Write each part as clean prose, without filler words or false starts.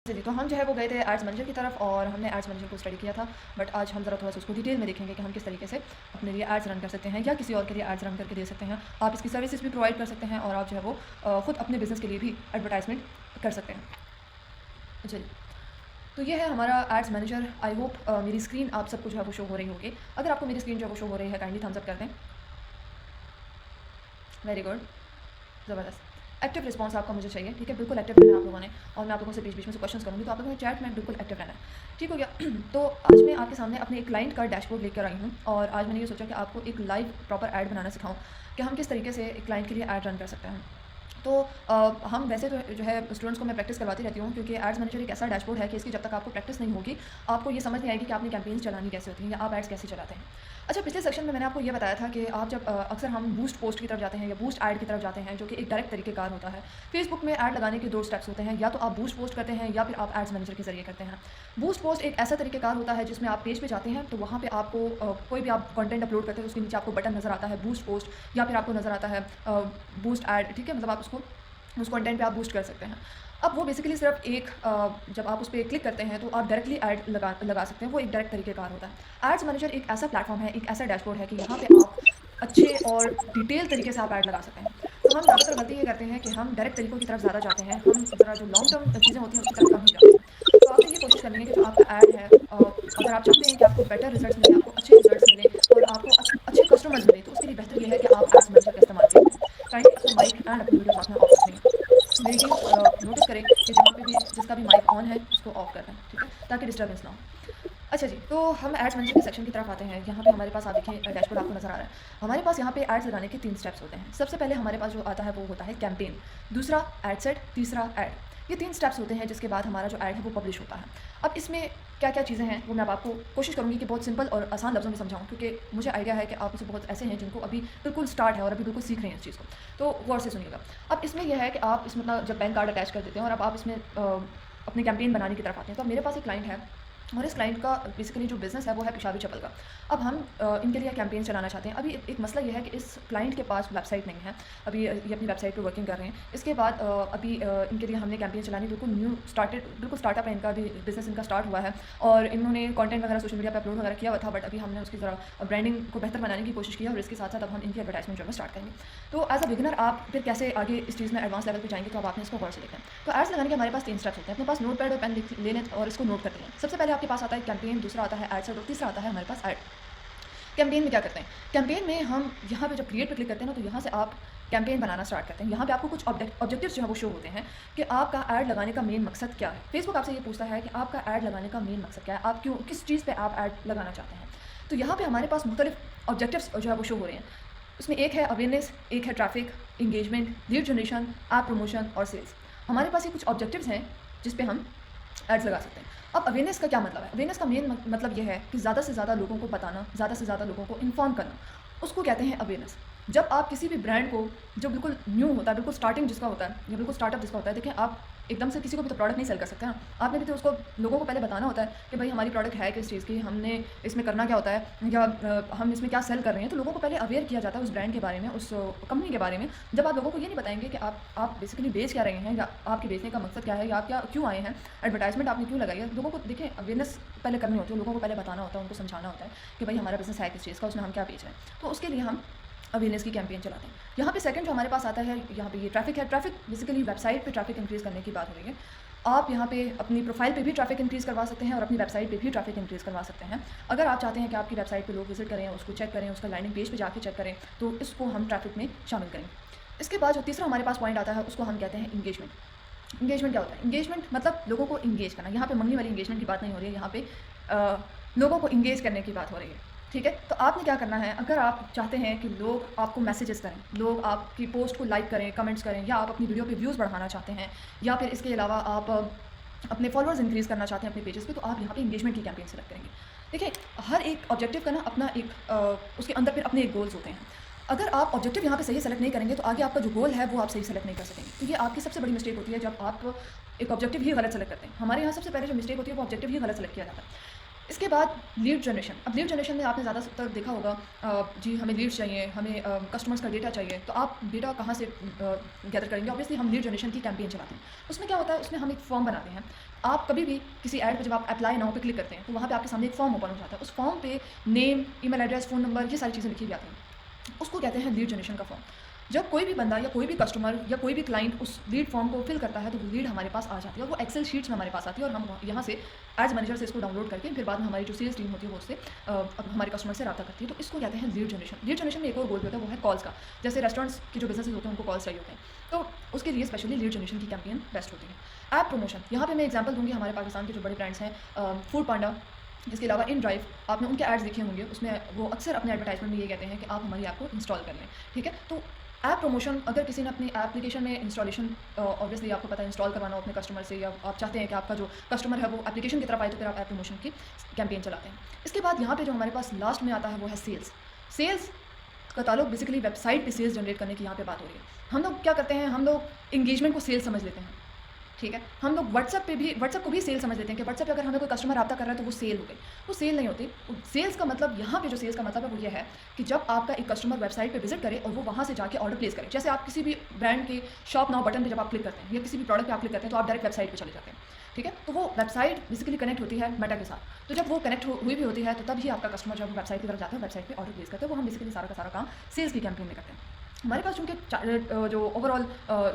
चलिए, तो हम जो है वो गए थे एड्स मैनेजर की तरफ और हमने एड्स मैनेजर को स्टडी किया था। बट आज हम ज़रा थोड़ा-सा उसको डिटेल में देखेंगे कि हम किस तरीके से अपने लिए एड्स रन कर सकते हैं या किसी और के लिए एड्स रन करके दे सकते हैं। आप इसकी सर्विसेज़ भी प्रोवाइड कर सकते हैं और आप जो है वो खुद अपने बिज़नेस के लिए भी एडवर्टाइज़मेंट कर सकते हैं। चलिए, तो ये है हमारा एड्स मैनेजर। आई होप मेरी स्क्रीन आप सबको जो है वो शो हो रही होगी। अगर आपको मेरी स्क्रीन जो है वो शो हो रही है, काइंडली थम्स अप कर दें। वेरी गुड, ज़बरदस्त। एक्टिव रिस्पॉन्स आपका मुझे चाहिए, ठीक है? बिल्कुल एक्टिव रहना है आप लोगों ने और मैं आप लोगों से बीच-बीच में से क्वेश्चंस करूँगी, तो आप लोगों ने चैट में बिल्कुल एक्टिव रहना है। ठीक हो गया? तो आज मैं आपके सामने अपने एक क्लाइंट का डैशबोर्ड लेकर आई हूँ और आज मैंने ये सोचा कि आपको एक लाइव प्रॉपर ऐड बनाना सिखाऊँ कि हम किस तरीके से एक क्लाइंट के लिए ऐड रन कर सकते हैं। तो हम वैसे तो जो है स्टूडेंट्स को मैं प्रैक्टिस करवाती रहती हूँ, क्योंकि एड्स मैनेजर एक ऐसा डैशबोर्ड है कि इसकी जब तक आपको प्रैक्टिस नहीं होगी, आपको ये समझ नहीं आएगी कि आपने कैंपेन्स चलानी कैसे होती हैं या आप एड्स कैसे चलाते हैं। अच्छा, पिछले सेक्शन में मैंने आपको ये बताया था कि आप जब अक्सर हम बूस्ट पोस्ट की तरफ जाते हैं या बूस्ट ऐड की तरफ जाते हैं, जो कि एक डायरेक्ट तरीक़ेकार होता है। फेसबुक में ऐड लगाने के 2 स्टेप्स होते हैं, या तो आप बूस्ट पोस्ट करते हैं या फिर आप एड्स मैनेजर के ज़रिए करते हैं। बूस्ट पोस्ट एक ऐसा तरीक़ेकार होता है जिसमें आप पेज पे जाते हैं, तो वहाँ पे आपको कोई भी आप कंटेंट अपलोड करते हैं तो उसके नीचे आपको बटन नज़र आता है बूस्ट पोस्ट, या फिर आपको नज़र आता है बूस्ट ऐड, ठीक है? मतलब आप उसको उस कंटेंट पे आप बूस्ट कर सकते हैं। अब वो बेसिकली सिर्फ एक जब आप उस पे क्लिक करते हैं तो आप डायरेक्टली ऐड लगा सकते हैं, वो एक डायरेक्ट तरीक़ेकार होता है। एड्स मैनेजर एक ऐसा प्लेटफॉर्म है, एक ऐसा डैशबोर्ड है कि यहाँ पे आप अच्छे और डिटेल तरीके से आप ऐड लगा सकते हैं। तो हम ज़्यादातर गलती ये करते हैं कि हम डायरेक्ट तरीकों की तरफ ज़्यादा जाते हैं, हम ज़रा जो लॉन्ग टर्म चीज़ें होती हैं उसकी तरफ कम ही जाते हैं। तो आपने ये कोशिश करनी है कि जो आपका ऐड है, अगर आप चाहते हैं कि आपको बेटर रिजल्ट्स मिलें, आपको अच्छे रिजल्ट्स मिलें और आपको अच्छे कस्टमर्स मिलें, तो उसके लिए बेहतर ये है कि आप एड्स मैनेजर का इस्तेमाल करें। काइंडली अपना माइक एंड अपनी वीडियो साथ में ऑफ रखेंगे। मेरी टीम नोटिस करें कि जहाँ पे भी जिसका भी माइक ऑन है उसको ऑफ कर दें, ठीक है? ताकि डिस्टर्बेंस ना हो। अच्छा जी, तो हम एड्स मैनेजर के सेक्शन की तरफ आते हैं। यहाँ पे हमारे पास आप देखें डैशबोर्ड आपको नज़र आ रहा है। हमारे पास यहाँ पे एड्स लगाने के 3 स्टेप्स होते हैं। सबसे पहले हमारे पास जो आता है वो होता है कैंपेन, दूसरा एड सेट, तीसरा ऐड। ये 3 स्टेप्स होते हैं जिसके बाद हमारा जो ऐड है वो पब्लिश होता है। अब इसमें क्या-क्या चीज़ें हैं वो मैं अब आपको कोशिश करूँगी कि बहुत सिंपल और आसान लफ्ज़ों में समझाऊँ, क्योंकि मुझे आइडिया है कि आप में से बहुत ऐसे हैं जिनको अभी बिल्कुल स्टार्ट है और अभी बिल्कुल सीख रहे हैं इस चीज़ को। तो गौर से सुनिएगा। अब इसमें यह है कि आप इसमें अपना जब बैंक कार्ड अटैच कर देते हैं और अब आप इसमें अपनी कैंपेन बनाने की तरफ आते हैं, तो अब मेरे पास एक क्लाइंट है और इस क्लाइंट का बेसिकली जो बिज़नेस है वो है पेशावी चप्पल का। अब हम इनके लिए कैंपेन चलाना चाहते हैं। अभी एक मसला ये है कि इस क्लाइंट के पास वेबसाइट नहीं है। अभी ये अपनी वेबसाइट पे वर्किंग कर रहे हैं। इसके बाद अभी इनके लिए हमने कैंपेन चलानी, बिल्कुल बिल्कुल स्टार्टअप है इनका, अभी बिज़नेस इनका स्टार्ट हुआ है और इन्होंने कंटेंट वगैरह सोशल मीडिया पे अपलोड वगैरह किया हुआ था, बट अभी हमने उसकी ज़रा ब्रांडिंग को बेहतर बनाने की कोशिश की है और इसके साथ-साथ अब हम इनकी एडवर्टाइज़मेंट जो है स्टार्ट करेंगे। तो एज़ अ बिगिनर आप फिर कैसे आगे इस चीज़ में एडवांस लेवल पे जाएँगे, तो अब आपने इसको गौर से देखना है। तो एड्स लगाने के हमारे पास 3 स्टेप्स होते हैं। अपने पास नोटपैड और पेन ले लें और इसको नोट करते हैं। सबसे पहले आपके पास आता है कैंपेन, दूसरा आता है एड सेट और तीसरा आता है हमारे पास ऐड। कैंपेन में क्या करते हैं? कैंपेन में हम यहाँ पे जब क्रिएट पे क्लिक करते हैं ना, तो यहाँ से आप कैंपेन बनाना स्टार्ट करते हैं। यहाँ पे आपको कुछ ऑब्जेक्टिव्स जो है वो शो होते हैं कि आपका ऐड लगाने का मेन मकसद क्या है। फेसबुक आपसे ये पूछता है कि आपका ऐड लगाने का मेन मकसद क्या है, आप क्यों किस चीज़ पे आप ऐड लगाना चाहते हैं। तो यहाँ पे हमारे पास मुख्तलिफ ऑब्जेक्टिव्स जो है वो शो हो रहे हैं। उसमें एक है अवेयरनेस, एक है traffic, engagement, lead generation, app promotion और सेल्स। हमारे पास ये कुछ ऑब्जेक्टिव्स हैं जिस पे हम एड्स लगा सकते हैं। अब अवेयरनेस का क्या मतलब है? अवेयरनेस का मेन मतलब ये है कि ज़्यादा से ज़्यादा लोगों को बताना, ज़्यादा से ज़्यादा लोगों को इन्फॉर्म करना, उसको कहते हैं अवेयरनेस। जब आप किसी भी ब्रांड को, जो बिल्कुल न्यू होता है, बिल्कुल स्टार्टिंग जिसका होता है या बिल्कुल स्टार्टअप जिसका होता है, देखिए आप एकदम से किसी को भी तो प्रोडक्ट नहीं सेल कर सकते ना। आपने भी तो उसको लोगों को पहले बताना होता है कि भाई हमारी प्रोडक्ट है किस चीज़ की, हमने इसमें करना क्या होता है या हम इसमें क्या सेल कर रहे हैं। तो लोगों को पहले अवेयर किया जाता है उस ब्रांड के बारे में, उस कंपनी के बारे में। जब आप लोगों को ये नहीं बताएँगे कि आप बेसिकली बेच क्या रहे हैं या आपके बेचने का मकसद क्या है या आप क्या क्यों आए हैं, एडवर्टाइज़मेंट आपने क्यों लगाई है। लोगों को देखें अवेयरनेस पहले करनी होती है, लोगों को पहले बताना होता है, उनको समझाना होता है कि भाई हमारा बिज़नेस है किस चीज़ का, उसमें हम क्या बेच रहे हैं। तो उसके लिए हम अवेयरनेस की कैंपेन चलाते हैं। यहाँ पे सेकंड जो हमारे पास आता है, यहाँ पे ये ट्रैफिक है। ट्रैफिक बेसिकली वेबसाइट पे ट्रैफिक इंक्रीज़ करने की बात हो रही है। आप यहाँ पे अपनी प्रोफाइल पे भी ट्रैफिक इंक्रीज़ करवा सकते हैं और अपनी वेबसाइट पे भी ट्रैफिक इंक्रीज़ करवा सकते हैं। अगर आप चाहते हैं कि आपकी वेबसाइट पे लोग विजिट करें, उसको चेक करें, उसका लैंडिंग पेज पे जाके चेक करें, तो इसको हम ट्रैफिक में शामिल करेंगे। इसके बाद जो तीसरा हमारे पास पॉइंट आता है उसको हम कहते हैं इंगेजमेंट। इंगेजमेंट क्या होता है? इंगेजमेंट मतलब लोगों को इंगेज करना। यहाँ पे मंगनी वाली इंगेजमेंट की बात नहीं हो रही है, यहाँ पे लोगों को इंगेज करने की बात हो रही है। ठीक है? तो आपने क्या करना है, अगर आप चाहते हैं कि लोग आपको मैसेजेस करें, लोग आपकी पोस्ट को लाइक करें, कमेंट्स करें, या आप अपनी वीडियो पे व्यूज़ बढ़ाना चाहते हैं, या फिर इसके अलावा आप अपने फॉलोअर्स इंक्रीज़ करना चाहते हैं अपने पेजेस पे, तो आप यहाँ पे इंगेजमेंट की कैंपेन सेलेक्ट करेंगे। देखिए, हर एक ऑब्जेक्टिव का ना अपना एक उसके अंदर फिर अपने एक गोल्स होते हैं। अगर आप ऑब्जेक्टिव यहाँ पे सही सेलेक्ट नहीं करेंगे, तो आगे आपका जो गोल है वो आप सही सेलेक्ट नहीं कर सकेंगे। तो ये आपकी सबसे बड़ी मिस्टेक होती है जब आप एक ऑब्जेक्टिव ही गलत सेलेक्ट करते हैं। हमारे यहाँ सबसे पहले जो मिस्टेक होती है वो ऑब्जेक्टिव ही गलत सेलेक्ट किया जाता है। इसके बाद लीड जनरेशन। अब लीड जनरेशन में आपने ज़्यादातर देखा होगा जी हमें लीड्स चाहिए, हमें कस्टमर्स का डेटा चाहिए, तो आप डेटा कहाँ से गैदर करेंगे? ऑब्वियसली हम लीड जनरेशन की कैंपेन चलाते हैं। उसमें क्या होता है, उसमें हम एक फॉर्म बनाते हैं। आप कभी भी किसी ऐड पे जब आप अप्लाई नाउ पे क्लिक करते हैं, तो वहाँ पे आपके सामने एक फॉर्म ओपन हो जाता है। उस फॉर्म पे name, email address, phone number, ये सारी चीज़ें लिखी हुई आती हैं। उसको कहते हैं लीड जनरेशन का फॉर्म। जब कोई भी बंदा या कोई भी कस्टमर या कोई भी क्लाइंट उस लीड फॉर्म को फिल करता है, तो वो लीड हमारे पास आ जाती है और वो एक्सेल शीट्स में हमारे पास आती है और हम यहाँ से एज मैनेजर से इसको डाउनलोड करके फिर बाद में हमारी जो सेल्स टीम होती है वो उससे हमारे कस्टमर से रब्ता करती है। तो इसको कहते हैं लीड जनरेशन। लीड जनरेशन में एक और गोल भी होता है, वो है कॉल्स का। जैसे रेस्टोरेंट्स की जो बिजनेसेस होते हैं उनको कॉल्स चाहिए होते हैं, तो उसके लिए स्पेशली लीड जनरेशन की कैंपेन बेस्ट होती है। ऐप प्रमोशन, यहाँ पे मैं एग्जांपल दूंगी हमारे पाकिस्तान के जो बड़े ब्रांड्स हैं, फूड पांडा, इसके अलावा इन ड्राइव, आपने उनके एड्स देखे होंगे, उसमें वो अक्सर अपने एडवर्टाइजमेंट में ये कहते हैं कि आप हमारी ऐप को इंस्टॉल कर लें। ठीक है, तो ऐप प्रमोशन, अगर किसी ने अपनी एप्लीकेशन में इंस्टॉलेशन ऑब्वियसली आपको पता है इंस्टॉल करवाना हो अपने कस्टमर से, या आप चाहते हैं कि आपका जो कस्टमर है वो एप्लीकेशन की तरफ आए, तो फिर आप ऐप प्रमोशन की कैंपेन चलाते हैं। इसके बाद यहाँ पे जो हमारे पास लास्ट में आता है वो है सेल्स। सेल्स का ताल्लुक बेसिकली वेबसाइट पे सेल्स जनरेट करने की यहाँ पे बात हो रही है। हम लोग क्या करते हैं, हम लोग इंगेजमेंट को सेल्स समझ लेते हैं। ठीक है, हम लोग व्हाट्सएप को भी सेल समझ लेते हैं कि व्हाट्सएप पे अगर हमें कोई कस्टमर रब्ता कर रहा है तो वो सेल हो गई। वो सेल नहीं होती। सेल्स का मतलब, यहाँ पे जो सेल्स का मतलब है वो ये है कि जब आपका एक कस्टमर वेबसाइट पे विजिट करे और वो वहाँ से जाके ऑर्डर प्लेस करे। जैसे आप किसी भी ब्रांड के शॉप नाउ बटन पे जब आप क्लिक करते हैं या किसी भी प्रोडक्ट पे आप क्लिक करते हैं, तो आप डायरेक्ट वेबसाइट पे चले जाते हैं। ठीक है, तो वो वेबसाइट बेसिकली कनेक्ट होती है मेटा के साथ। तो जब वो कनेक्ट हुई भी होती है, तो तब ही आपका कस्टमर जब वेबसाइट की तरफ जाता है, वेबसाइट पे ऑर्डर प्लेस करते हैं। वो हम बेसिकली सारा का सारा काम सेल्स की कैंपेन में करते हैं। हमारे पास चूँकि जो ओवरऑल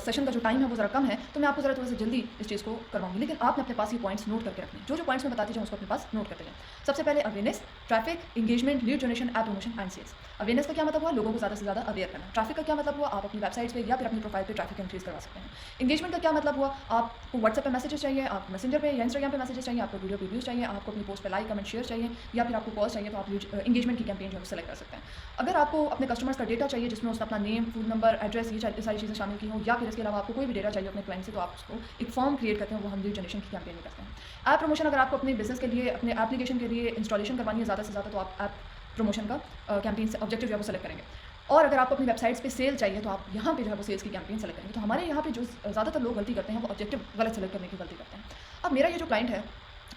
सेशन का जो टाइम है वो ज़रा कम है, तो मैं आपको ज़रा थोड़ा सा जल्दी इस चीज़ को करवाऊंगी, लेकिन आपने अपने पास ये पॉइंट्स नोट करके रखने। जो पॉइंट्स मैं बताती जाऊँ उसको अपने पास नोट करते जाएं। सबसे पहले awareness, traffic, engagement, lead generation, app promotion and sales. Awareness का क्या मतलब हुआ, लोगों को ज़्यादा से ज़्यादा अवेयर करना। ट्रैफिक का क्या मतलब हुआ, आप अपनी वेबसाइट्स पे या फिर अपनी प्रोफाइल पे ट्रैफिक इंक्रीज करवा सकते हैं। इंगेजमेंट का क्या मतलब हुआ, आपको व्हाट्सएप पे मैसेजेस चाहिए, आप मैसेंजर पे या इंस्टाग्राम पे मैसेजेस चाहिए, आपको वीडियो रिव्यूज़ चाहिए, आपको अपनी पोस्ट पे लाइक कमेंट शेयर चाहिए, या फिर आपको कॉल्स चाहिए, तो आप इंगेजमेंट की कैंपेन जो है सेलेक्ट कर सकते हैं। अगर आपको अपने कस्टमर्स का डेटा चाहिए जिसमें उसने अपना नेम, फ़ोन नंबर, एड्रेस, ये सारी चीज़ें शामिल की हों, या फिर इसके अलावा आपको कोई भी डेटा चाहिए अपने क्लाइंट से, तो आप उसको एक फॉर्म क्रिएट करते हैं, वो हम लीड जनरेशन की कैंपेन में करते हैं। ऐप प्रमोशन, अगर आपको अपने बिजनेस के लिए, अपने एप्लीकेशन के लिए इंस्टॉलेशन करवानी है ज़्यादा से ज़्यादा, तो आप ऐप प्रमोशन का कैंपेन से ऑब्जेक्टिव जो है वो सेलेक्ट करेंगे। और अगर आपको अपनी वेबसाइट्स पे सेल चाहिए, तो आप यहाँ पे जो है वो सेल्स की कैंपेन सेलेक्ट करेंगे। तो हमारे यहाँ पे जो ज़्यादातर लोग गलती करते हैं वो ऑब्जेक्टिव गलत सेलेक्ट करने की गलती करते हैं। अब मेरा ये जो क्लाइंट है,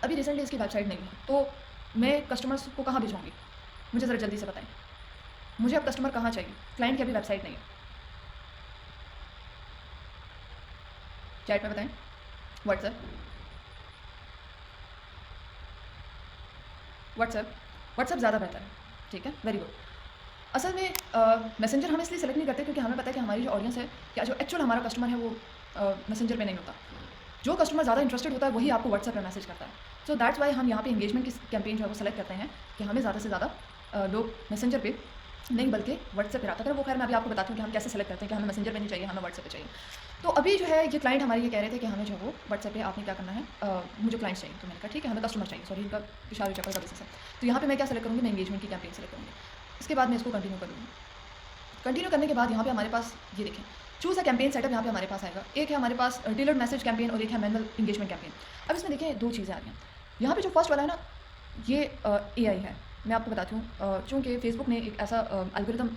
अभी रिसेंटली इसकी वेबसाइट नहीं है, तो मैं कस्टमर्स को कहाँ भिजवाऊँगी, मुझे ज़रा जल्दी से बताएं। मुझे अब कस्टमर कहाँ चाहिए, क्लाइंट की अभी वेबसाइट नहीं है। चैट में बताएं, व्हाट्सएप, व्हाट्सएप ज़्यादा बेहतर है। ठीक है, वेरी गुड। असल में मैसेंजर हम इसलिए सेलेक्ट नहीं करते क्योंकि हमें पता है कि हमारी जो ऑडियंस है, या जो एक्चुअल हमारा कस्टमर है, वो मैसेंजर पे नहीं होता। जो कस्टमर ज़्यादा इंटरेस्टेड होता है वही आपको व्हाट्सएप पे मैसेज करता है। सो दैट्स वाई हम यहाँ पे एंगेजमेंट की कैंपेन जो है वो सेलेक्ट करते हैं कि हमें ज़्यादा से ज़्यादा लोग मैसेंजर पे नहीं बल्कि व्हाट्सएप पे आता है। वो खैर मैं अभी आपको बताती हूँ कि हम कैसे सेलेक्ट करते हैं कि हमें मैसेंजर पे नहीं चाहिए, हमें व्हाट्सएप पे चाहिए। तो अभी जो है ये क्लाइंट हमारे ये कह रहे थे कि हमें जो है वो व्हाट्सएप पे आपने क्या करना है, मुझे क्लाइंट चाहिए। तो मैंने कहा ठीक है, हमें कस्टमर चाहिए, सॉरी इनका विशाल चक्कर का बिजनेस है। तो यहाँ पे मैं क्या सेलेक्ट करूँगी, मैं एंगेजमेंट की कैंपेन सेलेक्ट करूँगी। इसके बाद मैं इसको कंटिन्यू करूँगी। कंटिन्यू करने के बाद यहाँ पे हमारे पास ये देखें, चूज़ अ कैंपेन सेटअप यहाँ पे हमारे पास आएगा। एक है हमारे पास टेलर्ड मैसेज कैंपेन और एक है मैनुअल एंगेजमेंट कैंपेन। अब इसमें देखें दो चीज़ें आ रही हैं। यहाँ पे जो फर्स्ट वाला है ना, ये एआई है। मैं आपको बताती हूँ, चूँकि फेसबुक ने एक ऐसा एल्गोरिदम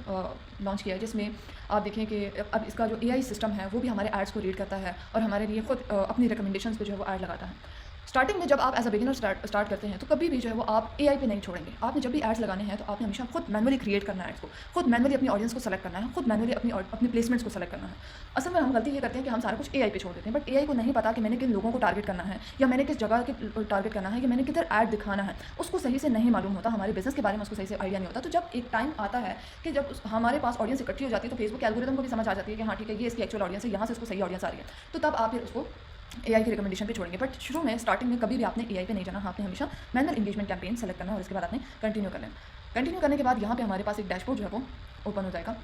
लॉन्च किया है जिसमें आप देखें कि अब इसका जो एआई सिस्टम है वो भी हमारे एड्स को रीड करता है और हमारे लिए खुद अपनी रिकमेंडेशंस पे जो है वो ऐड लगाता है। स्टार्टिंग में जब आप एज अ बिगिनर स्टार्ट करते हैं, तो कभी भी जो है वो आप एआई पे नहीं छोड़ेंगे। आपने जब भी एड्स लगाने हैं तो आपने हमेशा खुद मैनुअली क्रिएट करना है एड्स को, खुद मैनुअली अपनी ऑडियंस को सेलेक्ट करना है, खुद मैनुअली अपनी प्लेसमेंट्स को सेलेक्ट करना है। असल में हम गलती ये करते हैं कि हम सारा कुछ एआई पे छोड़ देते हैं, बट एआई को नहीं पता कि मैंने किन लोगों को टारगेट करना है, या मैंने किस जगह के टारगेट करना है, या मैंने किधर ऐड दिखाना है, उसको सही से नहीं मालूम होता। हमारे बिजनेस के बारे में उसको सही से आइडिया नहीं होता। तो जब एक टाइम आता है कि जब हमारे पास ऑडियंस इकट्ठी हो जाती है, तो फेसबुक के एल्गोरिदम को भी समझ आ जाती है कि हाँ ठीक है, ये इसकी एक्चुअल ऑडियंस है, यहाँ से इसको सही ऑडियंस आ रही है, तो तब आप फिर उसको एआई की रिकमेंडेशन पे छोड़ेंगे। बट शुरू में स्टार्टिंग में कभी भी आपने एआई पे नहीं जाना, आपने हमेशा मैनुअल एंगेजमेंट कैंपेन सेलेक्ट करना है और इसके बाद आपने कंटिन्यू करना है। कंटिन्यू करने के बाद यहाँ पे हमारे पास एक डैशबोर्ड जो है वो ओपन हो जाएगा।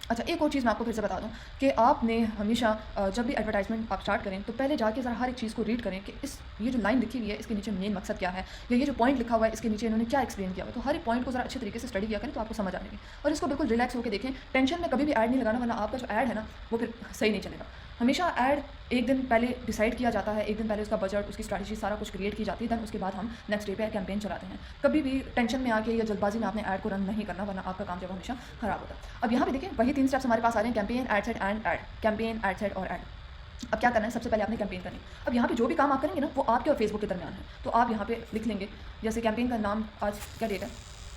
अच्छा, एक और चीज़ मैं आपको फिर से बता दूं कि आपने हमेशा जब भी एडवर्टाइजमेंट आप स्टार्ट करें तो पहले जाके ज़रा हर एक चीज़ को रीड करें कि ये जो लाइन लिखी हुई है इसके नीचे मेन मकसद क्या है, या ये जो पॉइंट लिखा हुआ है इसके नीचे इन्होंने क्या एक्सप्लेन किया हुआ है। तो हर एक पॉइंट को ज़रा अच्छे तरीके से स्टडी किया करें तो आपको समझ आ जाएगी, और इसको बिल्कुल रिलैक्स होकर देखें। टेंशन में कभी भी ऐड नहीं लगाना, वरना आपका जो ऐड है ना वो फिर सही नहीं चलेगा। हमेशा ऐड एक दिन पहले डिसाइड किया जाता है, एक दिन पहले उसका बजट, उसकी स्ट्रैटेजी सारा कुछ क्रिएट की जाती है, देन उसके बाद हम नेक्स्ट डे पे कैंपेन चलाते हैं। कभी भी टेंशन में आके या जल्दबाजी में आपने ऐड को रन नहीं करना, वरना आपका काम जो है हमेशा खराब होता है। अब यहाँ पे देखिए वही 3 स्टेप्स हमारे पास आ रहे हैं, campaign, ad set and add, campaign, ad set और ऐड। अब क्या करना है, सबसे पहले आपने कैंपेन करनी है। अब यहाँ पे जो भी काम आप करेंगे ना वो आपके और फेसबुक के दरमियान है, तो आप यहाँ पे लिख लेंगे। जैसे कैंपेन का नाम, आज क्या डेट है,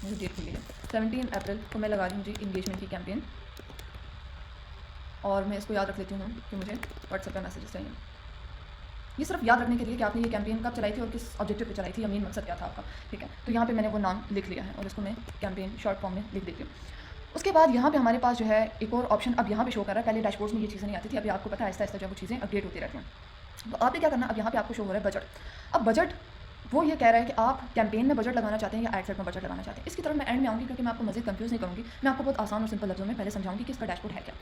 मुझे डेट मिली है 17 अप्रैल, तो मैं लगा दूँगी इंगेजमेंट की कैंपेन, और मैं इसको याद रख लेती हूँ कि मुझे व्हाट्सएप पर मैसेजेस चाहिए। ये सिर्फ याद रखने के लिए कि आपने ये कैंपेन कब चलाई थी और किस ऑब्जेक्टिव पे चलाई थी, या मेन मकसद क्या था आपका, ठीक है। तो यहाँ पे मैंने वो नाम लिख लिया है और इसको मैं कैंपेन शॉर्ट फॉर्म में लिख देती हूँ। उसके बाद यहाँ पे हमारे पास जो है एक और ऑप्शन अब यहाँ पे शो कर रहा है। पहले डैशबोर्ड्स में ये चीज़ें नहीं आती थी, अभी आपको पता है आहिस्ता आहिस्ता जो वो चीज़ें अपडेट होती रहती हैं। तो आपने क्या करना, अब यहाँ पे आपको शो हो रहा है बजट। अब बजट वो ये कह रहा है कि आप कैंपेन में बजट लगाना चाहते हैं या एड सेट में बजट लगाना चाहते हैं। इसकी तरफ मैं एंड में आऊँगी क्योंकि मैं आपको मज़ीद कंफ्यूज नहीं करूँगी, मैं आपको बहुत आसान और सिंपल लफ्ज़ों में पहले समझाऊँगी कि इसका डैशबोर्ड है क्या।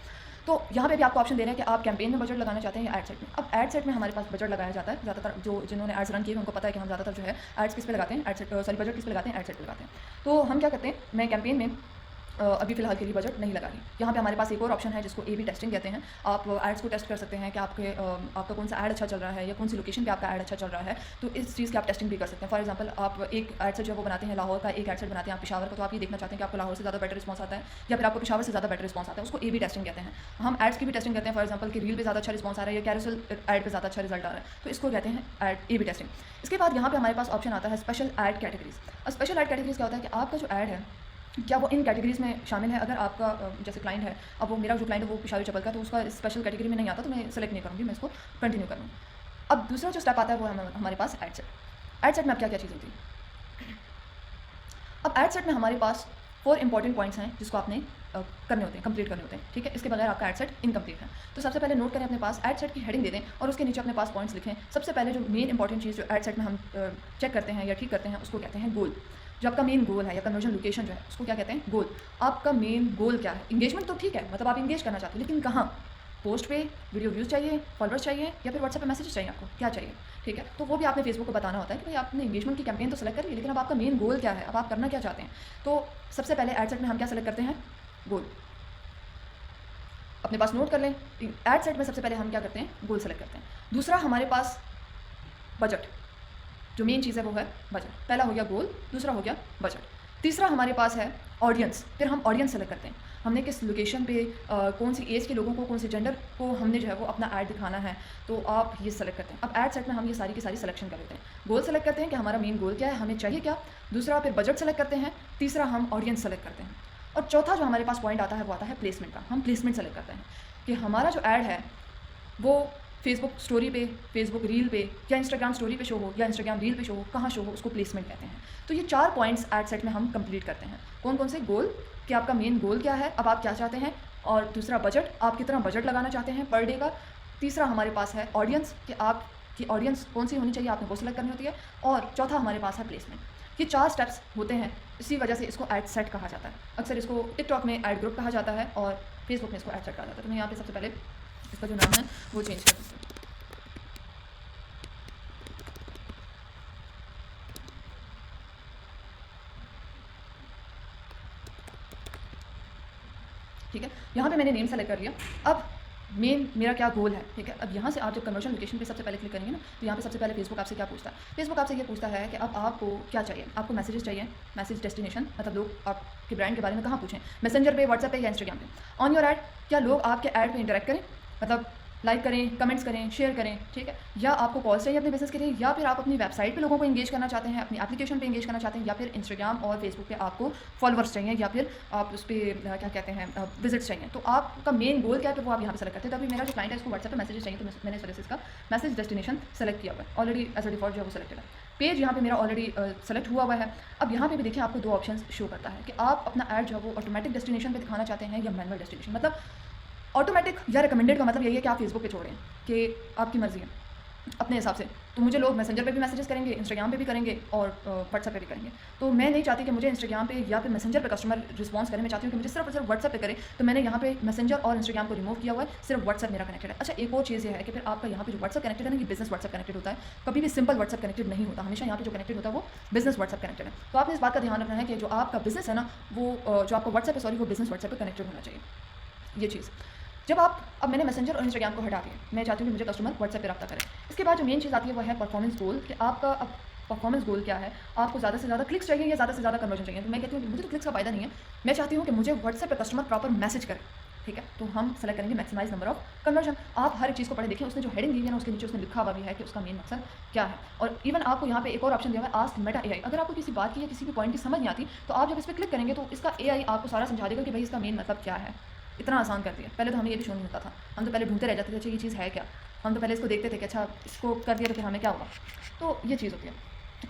तो यहाँ पे भी आपको ऑप्शन दे रहा है कि आप कैंपेन में बजट लगाना चाहते हैं या एड सेट में। अब एड सेट में हमारे पास बजट लगाया जाता है, ज़्यादातर जो जिन्होंने एड्स रन किए उनको पता है कि हम ज़्यादातर जो है एड्स किस पे लगाते हैं, एड सेट सॉरी बजट किस पे लगाते हैं, एड सेट पे लगाते हैं। तो हम क्या करते हैं, मैं कैंपेन में अभी फ़िलहाल के लिए बजट नहीं लगा रही। यहाँ पे हमारे पास एक और ऑप्शन है जिसको A/B टेस्टिंग कहते हैं। आप एड्स को टेस्ट कर सकते हैं कि आपका कौन सा ऐड अच्छा चल रहा है या कौन सी लोकेशन पे आपका ऐड अच्छा चल रहा है, तो इस चीज़ की आप टेस्टिंग भी कर सकते हैं। फॉर एग्जांपल आप एक ऐड सेट जो वो बनाते हैं लाहौर का, एक ऐड सेट बनाते हैं आप पेशावर का, तो आप ये देखना चाहते हैं कि आपको लाहौर से ज़्यादा बेटर रिस्पॉन्स आता है या फिर आपको पेशावर से ज़्यादा बेटर रिस्पॉन्स आता है, उसको A/B टेस्टिंग कहते हैं। हम एड्स की भी टेस्टिंग करते हैं, फॉर एग्जांपल कि रील पे ज़्यादा अच्छा रिस्पॉन्स आ रहा है या कैरोसेल ऐड पे ज़्यादा अच्छा रिजल्ट आ रहा है, तो इसको कहते हैं A/B टेस्टिंग। इसके बाद यहाँ पे हमारे पास ऑप्शन आता है स्पेशल ऐड कैटेगरीज। अब स्पेशल ऐड कैटेगरीज क्या होता है कि आपका जो ऐड है क्या वो इन कैटेगरीज में शामिल है। अगर आपका जैसे क्लाइंट है, अब वो मेरा जो क्लाइंट है वो पेशावर चप्पल का, तो उसका स्पेशल कैटेगरी में नहीं आता, तो मैं सेलेक्ट नहीं करूँगी, मैं इसको कंटिन्यू करूँगी। अब दूसरा जो स्टेप आता है वो हमारे पास एड सेट। एड सेट में अब क्या क्या चीज़ें थी, अब एड सेट में हमारे पास 4 इंपॉर्टेंट पॉइंट्स हैं जिसको आपने करने होते हैं, कंप्लीट करने होते हैं, ठीक है। इसके बगैर आपका एड सेट इनकम्प्लीट है। तो सबसे पहले नोट करें अपने पास, एड सेट की हेडिंग दे दें और उसके नीचे अपने पास पॉइंट्स लिखें। सबसे पहले जो मेन इंपॉर्टेंट चीज़ जो एड सेट में हम चेक करते हैं या ठीक करते हैं उसको कहते हैं गोल। जो आपका मेन गोल है या कन्वर्जन लोकेशन जो है उसको क्या कहते हैं, गोल। आपका मेन गोल क्या है, इंगेजमेंट तो ठीक है, मतलब आप इंगेज करना चाहते हैं, लेकिन कहाँ, पोस्ट पे, वीडियो व्यूज़ चाहिए, फॉलोअर्स चाहिए या फिर व्हाट्सएप पे मैसेज चाहिए, आपको क्या चाहिए, ठीक है। तो वो भी आपने फेसबुक को बताना होता है कि भाई आपने इंगेजमेंट की कैंपेन तो सेलेक्ट करी, लेकिन अब आपका मेन गोल क्या है, अब आप करना क्या चाहते हैं। तो सबसे पहले एड सेट में हम क्या सेलेक्ट करते हैं, गोल। अपने पास नोट कर लें, एड सेट में सबसे पहले हम क्या करते हैं, गोल सेलेक्ट करते हैं। दूसरा हमारे पास बजट, जो मेन चीज़ है वो है बजट। पहला हो गया गोल, दूसरा हो गया बजट। तीसरा हमारे पास है ऑडियंस, फिर हम ऑडियंस सेलेक्ट करते हैं, हमने किस लोकेशन पे कौन सी एज के लोगों को, कौन से जेंडर को हमने जो है वो अपना ऐड दिखाना है, तो आप ये सेलेक्ट करते हैं। अब ऐड सेट में हम ये सारी की सारी सिलेक्शन कर लेते हैं। गोल सेलेक्ट करते हैं कि हमारा मेन गोल क्या है, हमें चाहिए क्या, दूसरा फिर बजट सेलेक्ट करते हैं, तीसरा हम ऑडियंस सेलेक्ट करते हैं, और चौथा जो हमारे पास पॉइंट आता है वो आता है प्लेसमेंट का। हम प्लेसमेंट सेलेक्ट करते हैं कि हमारा जो ऐड है वो फेसबुक स्टोरी पे, फेसबुक रील पे या इंस्टाग्राम स्टोरी पे शो हो या इंस्टाग्राम रील पे शो हो, कहाँ शो हो, उसको प्लेसमेंट कहते हैं। तो ये 4 पॉइंट्स एड सेट में हम कंप्लीट करते हैं। कौन कौन से, गोल कि आपका मेन गोल क्या है, अब आप क्या चाहते हैं, और दूसरा बजट, आप कितना बजट लगाना चाहते हैं पर डे का, तीसरा हमारे पास है ऑडियंस कि आपकी ऑडियंस कौन सी होनी चाहिए, आपने वो सेलेक्ट करनी होती है, और चौथा हमारे पास है प्लेसमेंट। ये 4 स्टेप्स होते हैं, इसी वजह से इसको ऐड सेट कहा जाता है। अक्सर इसको टिकटॉक में ऐड ग्रुप कहा जाता है और फेसबुक में इसको ऐड सेट कहा जाता है। तो मैं यहाँ पे सबसे पहले इसका जो नाम है वो चेंज कर देती हूँ। ठीक है, यहाँ पे मैंने नेम सेलेक्ट कर लिया। अब मेन मेरा क्या गोल है, ठीक है। अब यहाँ से आप जब कन्वर्जन लोकेशन पे सबसे पहले क्लिक करेंगे ना, तो यहाँ पे सबसे पहले फेसबुक आपसे क्या पूछता है, फेसबुक आपसे ये पूछता है कि अब आपको क्या चाहिए, आपको मैसेजेस चाहिए, मैसेज डेस्टिनेशन, मतलब लोग आपके ब्रांड के बारे में कहाँ पूछें, मैसेंजर पे, व्हाट्सएप पे या इंस्टाग्राम पे। ऑन योर ऐड, क्या लोग आपके ऐड पे इंटरेक्ट करें, मतलब लाइक करें, कमेंट्स करें, शेयर करें, ठीक है। या आपको कॉल्स चाहिए अपने बिजनेस के लिए, या फिर आप अपनी वेबसाइट पे लोगों को एंगेज करना चाहते हैं, अपनी एप्लीकेशन पे एंगेज करना चाहते हैं, या फिर इंस्टाग्राम और फेसबुक पे आपको फॉलोअर्स चाहिए, या फिर आप उस पर क्या कहते हैं विजिट्स चाहिए। तो आपका मेन गोल क्या है, तो वो आप यहाँ पे सेलेक्ट करते हैं। तो अभी मेरा जो क्लाइंट है इसको व्हाट्सएप पे मैसेज चाहिए, तो मैंने इस वजह से इसका मैसेज डेस्टिनेशन सेलेक्ट किया हुआ है, ऑलरेडी एज अ डिफॉल्ट जो है वो सेलेक्टेड है। पेज यहाँ पे मेरा ऑलरेडी सेलेक्ट हुआ हुआ है। अब यहाँ पे भी देखिए आपको 2 ऑप्शन शो करता है कि आप अपना ऐड जो है वो ऑटोमेटिक डेस्टिनेशन पे दिखाना चाहते हैं या मैनुअल डेस्टिनेशन। मतलब ऑटोमेटिक या रिकमेंडेड का मतलब यही है कि आप फेसबुक पे छोड़ें कि आपकी मर्ज़ी है अपने हिसाब से। तो मुझे लोग मैसेंजर पे भी मैसेजेस करेंगे, इंस्टाग्राम पे भी करेंगे और व्हाट्सएप पे भी करेंगे। तो मैं नहीं चाहती कि मुझे इंस्टाग्राम पे या फिर मैसेंजर पे कस्टमर रिस्पॉन्स करें, मैं चाहती हूँ कि मुझे सिर्फ और सिर्फ व्हाट्सएप पे करें। तो मैंने यहाँ पे मैसेंजर और इंस्टाग्राम को रिमूव किया हुआ है, सिर्फ व्हाट्सएप मेरा कनेक्टेड है। अच्छा, एक और चीज़ ये है कि फिर आपका यहाँ पे जो व्हाट्सएप कनेक्टेड है ना, ये बिजनेस व्हाट्सएप कनेक्टेड होता है, कभी भी सिंपल व्हाट्सएप कनेक्टेड नहीं होता। हमेशा यहाँ पे जो कनेक्टेड होता है वो बिजनेस व्हाट्सएप कनेक्टेड है। तो आपने इस बात का ध्यान रखना है कि जो आपका बिजनेस है ना, वो जो आपका व्हाट्सएप है, सॉरी, वो बिजनेस व्हाट्सएप पर कनेक्टेड होना चाहिए। ये चीज़ जब आप, अब मैंने मैसेंजर और इंस्टाग्राम को हटा दिया, मैं चाहती हूँ कि मुझे कस्टमर व्हाट्सएप पे रब्ता करें। इसके बाद जो मेन चीज़ आती है वो है परफॉर्मेंस गोल, कि आपका अब परफॉर्मेंस गोल क्या है, आपको ज़्यादा से ज़्यादा क्लिक्स चाहिए या ज़्यादा से ज़्यादा कन्वर्जन चाहिए। तो मैं कहती हूँ कि मुझे तो क्लिक्स का फायदा नहीं है, मैं चाहती हूँ कि मुझे व्हाट्सएप पे कस्टमर प्रॉपर मैसेज करे, ठीक है, तो हम सेलेक्ट करेंगे मैक्सिमाइज नंबर ऑफ कन्वर्जन। आप हर एक चीज़ को पढ़े देखिए, उसने जो हेडिंग दी है ना उसके नीचे उसने लिखा हुआ भी है कि उसका मेन मकसद क्या है। और इवन आपको यहाँ पे एक और ऑप्शन दिया हुआ है आस्क मेटा एआई। अगर आपको किसी बात की या किसी भी पॉइंट की समझ नहीं आती तो आप जब इस पर क्लिक करेंगे तो इसका एआई आपको सारा समझा देगा कि भाई इसका मेन मतलब क्या है। इतना आसान कर दिया। पहले तो हमें ये भी शो नहीं होता था, हम तो पहले ढूंढते रह जाते थे अच्छा ये चीज़ है क्या। हम तो पहले इसको देखते थे कि अच्छा इसको कर दिया तो फिर हमें क्या होगा। तो ये चीज़ होती है।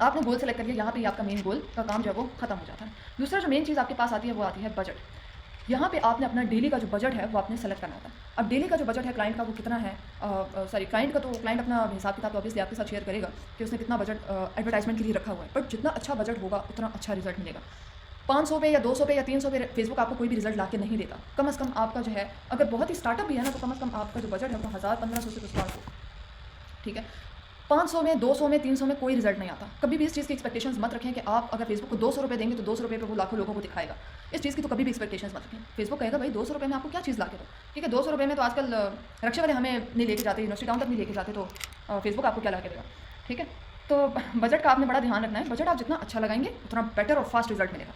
आपने गोल सेलेक्ट कर लिया, यहाँ पे ही आपका मेन गोल का काम जो है वो खत्म हो जाता है। दूसरा जो मेन चीज़ आपके पास आती है वो आती है बजट। यहाँ पे आपने अपना डेली का जो बजट है वो आपने सेलेक्ट करना होता है। अब डेली का जो बजट है क्लाइंट का वो कितना है, सॉरी क्लाइंट का तो क्लाइंट अपना हिसाब किताब तो ऑब्वियसली आपके साथ शेयर करेगा कि उसने कितना बजट एडवर्टाइजमेंट के लिए रखा हुआ है। बट जितना अच्छा बजट होगा उतना अच्छा रिजल्ट मिलेगा। 500 पे या 200 पे या 300 पे फेसबुक आपको कोई भी रिजल्ट ला के नहीं देता। कम से कम आपका जो है अगर बहुत ही स्टार्टअप भी है ना तो कम से कम आपका जो बजट है वो 1000-1500 से तो स्टार्ट हो। ठीक है, 500 में 200 में 300 में कोई रिजल्ट नहीं आता। कभी भी इस चीज़ की एक्सपेक्टेशंस मत रखें कि आप अगर फेसबुक को 200 रुपये देंगे तो 200 रुपये पे वो लाखों लोगों को दिखाएगा। इस चीज़ की तो कभी भी एक्सपेक्टेशंस मत रखें। फेसबुक कहेगा भाई 200 रुपये में आपको क्या चीज़ ला के दो। ठीक है, 200 रुपये में तो आजकल रक्षा वाले हमें नहीं लेके जाते, यूनिवर्सिटी टाउन तक नहीं लेके जाते, तो फेसबुक आपको क्या ला के देगा। ठीक है, तो बजट का आपने बड़ा ध्यान रखना है। बजट आप जितना अच्छा लगाएंगे उतना बेटर और फास्ट रिजल्ट मिलेगा।